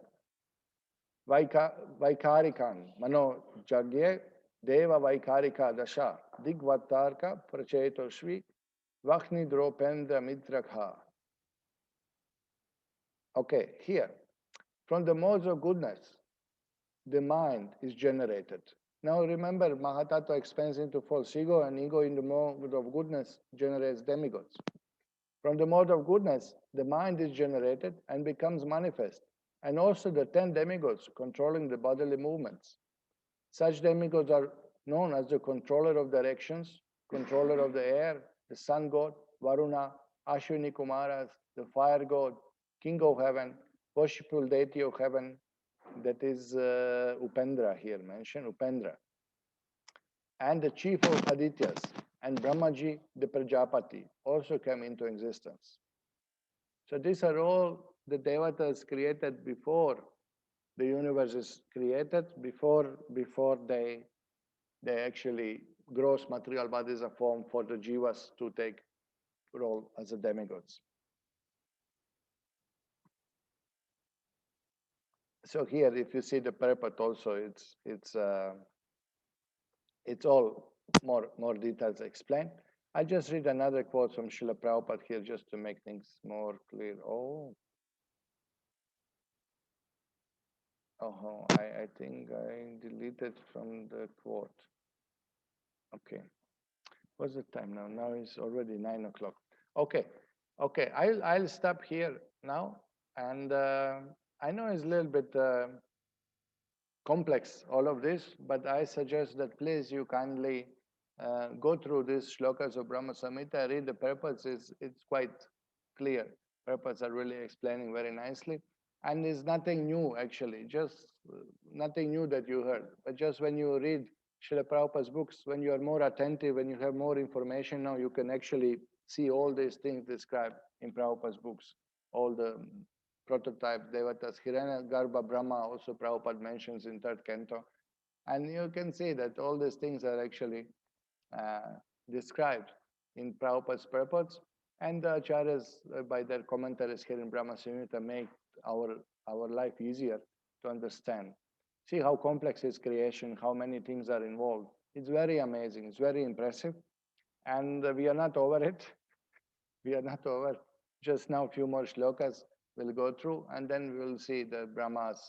Vaikarikan, Mano Jagye, Deva Vaikarika Dasha, Digvatarka Pracheto Shvi, Vakhni Dropendra Mitrakha. Okay, here, from the modes of goodness, the mind is generated. Now remember, Mahatattva expands into false ego, and ego in the mode of goodness generates demigods. From the mode of goodness, the mind is generated and becomes manifest, and also the 10 demigods controlling the bodily movements. Such demigods are known as the controller of directions, controller of the air, the sun god, Varuna, Ashwini Kumaras, the fire god, king of heaven, worshipful deity of heaven, that is Upendra here mentioned, Upendra, and the chief of Adityas, and Brahmaji, the Prajapati, also came into existence. So these are all the devatas created before the universe is created, before they actually gross material bodies are formed for the jivas to take role as the demigods. So here, if you see the purport also, it's all more details explained. I just read another quote from Srila Prabhupada here just to make things more clear. I think I deleted from the quote. Okay. What's the time now? Now it's already 9 o'clock. Okay. I'll stop here now. And I know it's a little bit complex, all of this, but I suggest that please you kindly go through these shlokas of Brahma-saṁhitā, read the purpose. It's quite clear. Purpose are really explaining very nicely. And it's nothing new, actually, just nothing new that you heard. But just when you read Srila Prabhupada's books, when you are more attentive, when you have more information now, you can actually see all these things described in Prabhupada's books, all the prototype devatas. Hiranyagarbha Brahma also Prabhupada mentions in third canto. And you can see that all these things are actually described in Prabhupada's purports. And the acharyas, by their commentaries here in Brahma-saṁhitā, make our life easier to understand. See how complex is creation, how many things are involved. It's very amazing, it's very impressive. And we are not over it. We are not over. Just now, a few more shlokas we'll go through, and then we will see the Brahma's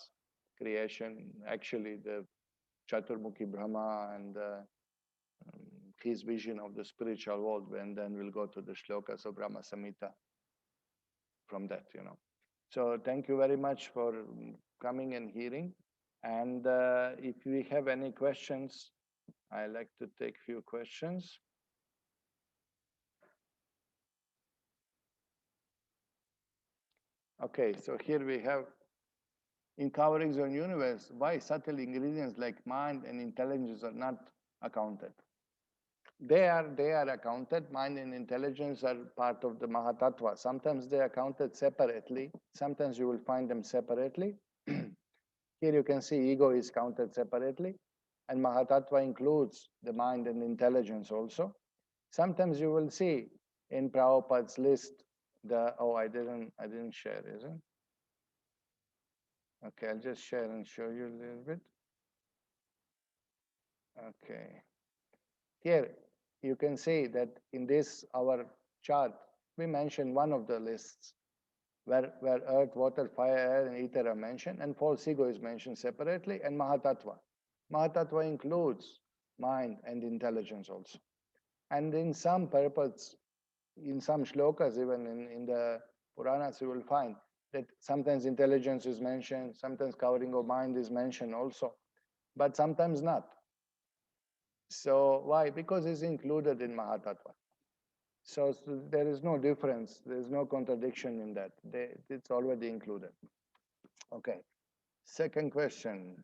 creation, actually the Chaturmukhi Brahma and his vision of the spiritual world, and then we'll go to the shlokas of Brahma-saṁhitā from that, So thank you very much for coming and hearing. And if we have any questions, I like to take few questions. Okay, so here we have, in coverings on universe, why subtle ingredients like mind and intelligence are not accounted? They are accounted. Mind and intelligence are part of the Mahatattva. Sometimes they are counted separately. Sometimes you will find them separately. Here you can see ego is counted separately, and Mahatattva includes the mind and intelligence also. Sometimes you will see in Prabhupada's list I didn't share, is it? Okay, I'll just share and show you a little bit. Okay. Here you can see that in this our chart we mentioned one of the lists where earth, water, fire, air, and ether are mentioned, and false ego is mentioned separately, and Mahatattva. Mahatattva includes mind and intelligence also. And in some purports, in some shlokas, even in the Puranas, you will find that sometimes intelligence is mentioned, sometimes covering of mind is mentioned also, but sometimes not. So why? Because it's included in Mahatattva. So there is no difference, there is no contradiction in that. It's already included. Okay. Second question.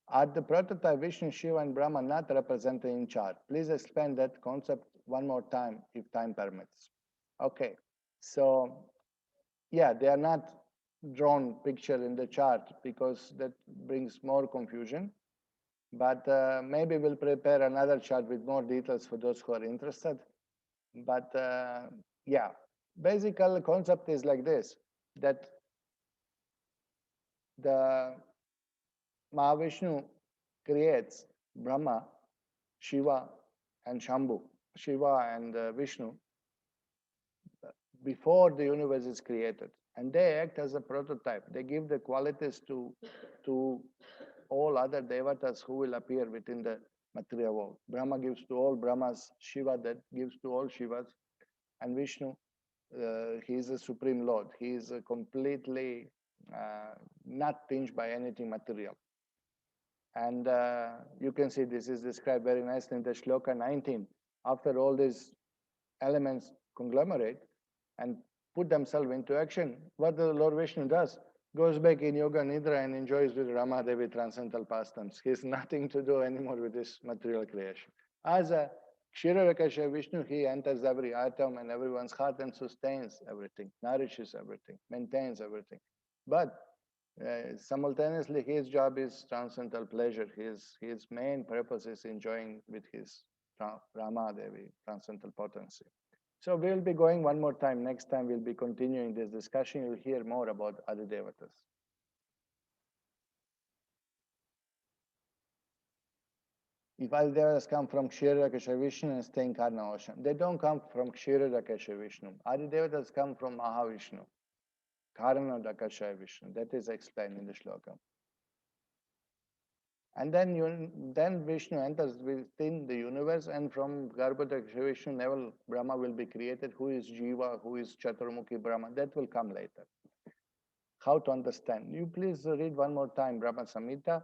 Are the prototype Vishnu, Shiva, and Brahma not represented in chart? Please explain that concept one more time if time permits. Okay. So, yeah, they are not drawn picture in the chart because that brings more confusion. But maybe we'll prepare another chart with more details for those who are interested. But yeah, basic concept is like this, that the Mahavishnu creates Brahma, Shiva, and Shambhu, Shiva and Vishnu, before the universe is created. And they act as a prototype. They give the qualities to all other devatas who will appear within the material world. Brahma gives to all Brahmas, Shiva that gives to all Shivas, and Vishnu, he is a supreme Lord. He is completely not tinged by anything material. And you can see this is described very nicely in the shloka 19. After all these elements conglomerate and put themselves into action, what the Lord Vishnu does, goes back in yoga nidra and enjoys with Rama Devi transcendental pastimes. He has nothing to do anymore with this material creation. As a Kshirakasha Vishnu, he enters every atom and everyone's heart and sustains everything, nourishes everything, maintains everything. But simultaneously, his job is transcendental pleasure. His main purpose is enjoying with his Rama Devi, transcendental potency. So we'll be going one more time. Next time we'll be continuing this discussion. You'll hear more about other devatas. If other devatas come from Kshirakasha Vishnu and stay in Karna ocean, they don't come from Kshirakasha Vishnu. Other devatas come from Mahavishnu, Karna Dakasha Vishnu. That is explained in the shloka. And then Vishnu enters within the universe, and from Garbhodakasha Vishnu, Neval Brahma will be created. Who is Jiva? Who is Chaturmukhi Brahma? That will come later. How to understand? You please read one more time Brahma-saṁhitā,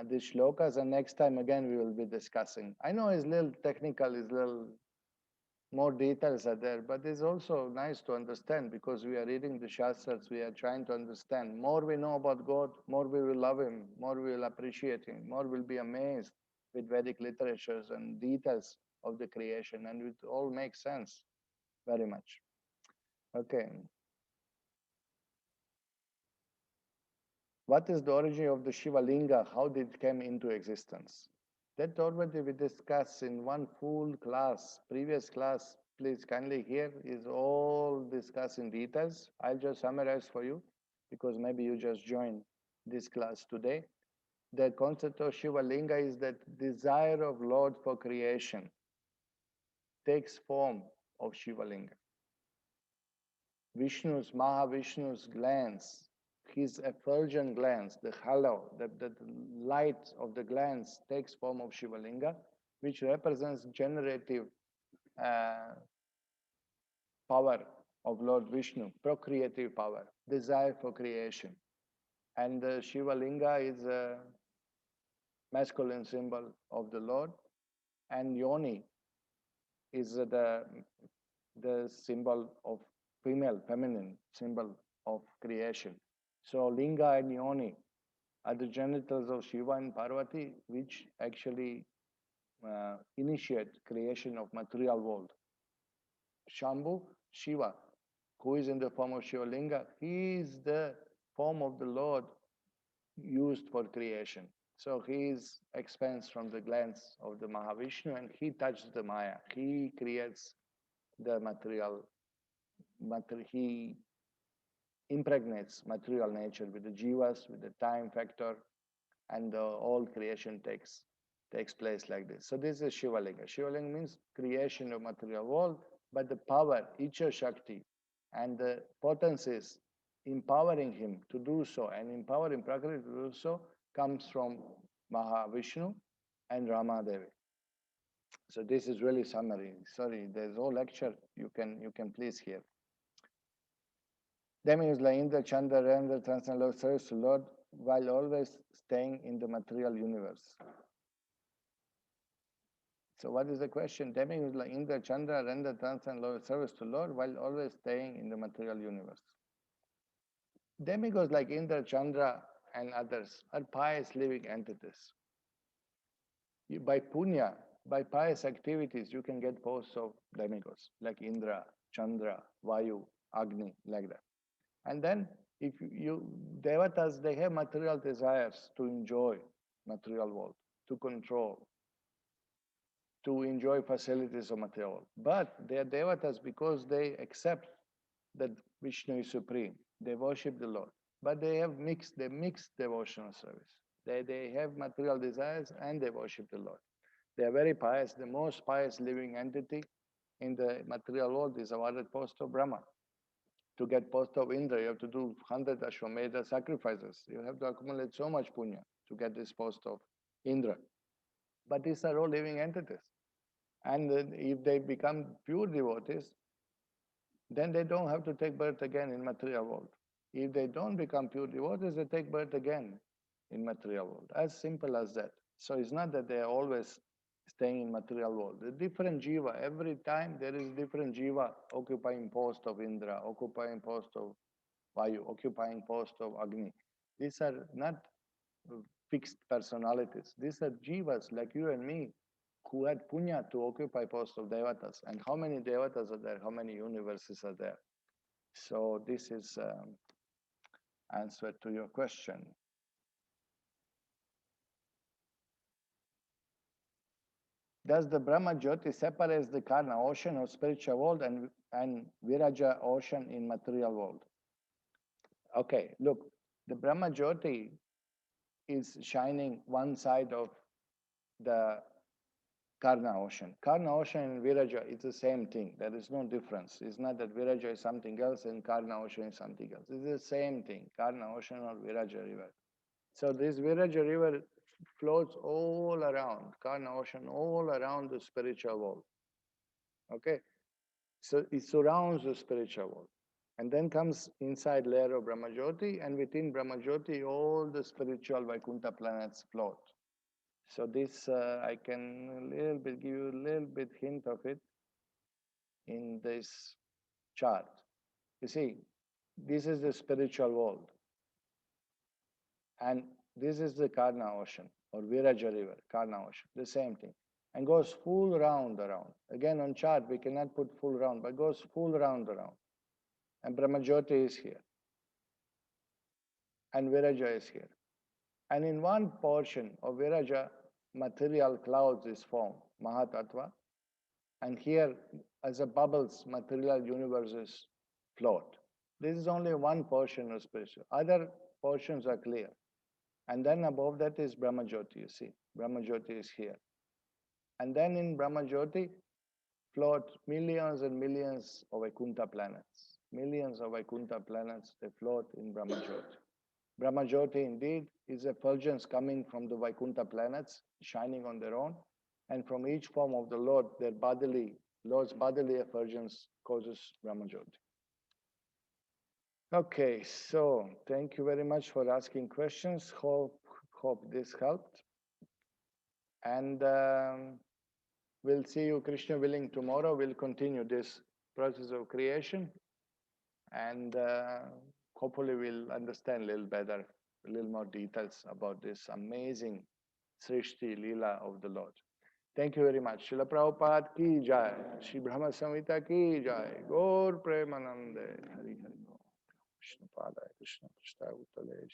the shlokas, and next time again we will be discussing. I know it's a little technical, it's a little more details are there, but it's also nice to understand because we are reading the Shastras, we are trying to understand. More we know about God, more we will love Him, more we will appreciate Him, more we'll be amazed with Vedic literatures and details of the creation, and it all makes sense very much. Okay. What is the origin of the Shiva Linga? How did it come into existence? That already we discussed in one full class, previous class. Please kindly hear is all discussed in details. I'll just summarize for you because maybe you just joined this class today. The concept of Shiva Linga is that desire of Lord for creation takes form of Shiva Linga. Vishnu's, Mahavishnu's glance, his effulgent glance, the halo, the light of the glance takes form of Shiva Linga, which represents generative power of Lord Vishnu, procreative power, desire for creation. And the Shiva Linga is a masculine symbol of the Lord, and Yoni is the symbol of feminine symbol of creation. So Linga and Yoni are the genitals of Shiva and Parvati, which actually initiate creation of material world. Shambhu, Shiva, who is in the form of Shiva Linga, he is the form of the Lord used for creation. So he expands from the glance of the Mahavishnu and he touches the Maya. He creates the material, he impregnates material nature with the jivas, with the time factor, and all creation takes place like this. So this is Shiva Linga. Shiva Linga means creation of material world, but the power, Icha Shakti, and the potencies empowering him to do so and empowering Prakriti to do so comes from Mahavishnu and Rama Devi. So this is really summary. Sorry, there's no lecture. You can please hear. Demigods like Indra, Chandra, Rendra, transcendental service to Lord while always staying in the material universe. So what is the question? Demigods like Indra, Chandra render thanks and service to Lord while always staying in the material universe. Demigods like Indra, Chandra and others are pious living entities. By punya, by pious activities, you can get posts of demigods like Indra, Chandra, Vayu, Agni, like that. And then if you devatas, they have material desires to enjoy material world, to control, to enjoy facilities of material world. But they are devatas because they accept that Vishnu is supreme. They worship the Lord. But they have mixed devotional service. They have material desires and they worship the Lord. They are very pious. The most pious living entity in the material world is awarded post of Brahma. To get post of Indra, you have to do 100 Ashwamedha sacrifices. You have to accumulate so much punya to get this post of Indra. But these are all living entities. And if they become pure devotees, then they don't have to take birth again in material world. If they don't become pure devotees, they take birth again in material world. As simple as that. So it's not that they are always staying in material world. The different jiva, every time there is different jiva occupying post of Indra, occupying post of Vayu, occupying post of Agni. These are not fixed personalities. These are jivas like you and me who had punya to occupy post of devatas. And how many devatas are there? How many universes are there? So this is answer to your question. Does the Brahma Jyoti separate the Karna ocean of spiritual world and Viraja ocean in material world? Okay, look, the Brahma Jyoti is shining one side of the Karna ocean. Karna ocean and Viraja is the same thing. There is no difference. It's not that Viraja is something else and Karna ocean is something else. It's the same thing, Karna ocean or Viraja river. So this Viraja river floats all around, Karna ocean, all around the spiritual world. Okay? So it surrounds the spiritual world. And then comes inside layer of Brahmajyoti, and within Brahmajyoti, all the spiritual Vaikuntha planets float. So this, I can give you a little bit hint of it in this chart. You see, this is the spiritual world. And this is the Karna ocean or Viraja river, Karna ocean, the same thing. And goes full round around. Again on chart, we cannot put full round, but goes full round around. And Brahmajyoti is here. And Viraja is here. And in one portion of Viraja, material clouds is formed, Mahatattva. And here, as a bubbles, material universes float. This is only one portion of spiritual. Other portions are clear. And then above that is Brahmajyoti, you see. Brahmajyoti is here. And then in Brahmajyoti float millions and millions of Vaikuntha planets. Millions of Vaikuntha planets, they float in Brahmajyoti. Brahmajyoti indeed is effulgence coming from the Vaikuntha planets, shining on their own. And from each form of the Lord, Lord's bodily effulgence causes Brahmajyoti. Okay, so thank you very much for asking questions. Hope this helped. And we'll see you, Krishna willing, tomorrow. We'll continue this process of creation. And hopefully we'll understand a little better, a little more details about this amazing Srishti Leela of the Lord. Thank you very much. Srila Prabhupada ki jai. Śrī Brahma-saṁhitā ki jai. Gaur Premanande. Hari Hari. Krishna Padaya, Krishna Prasthaya Uttale.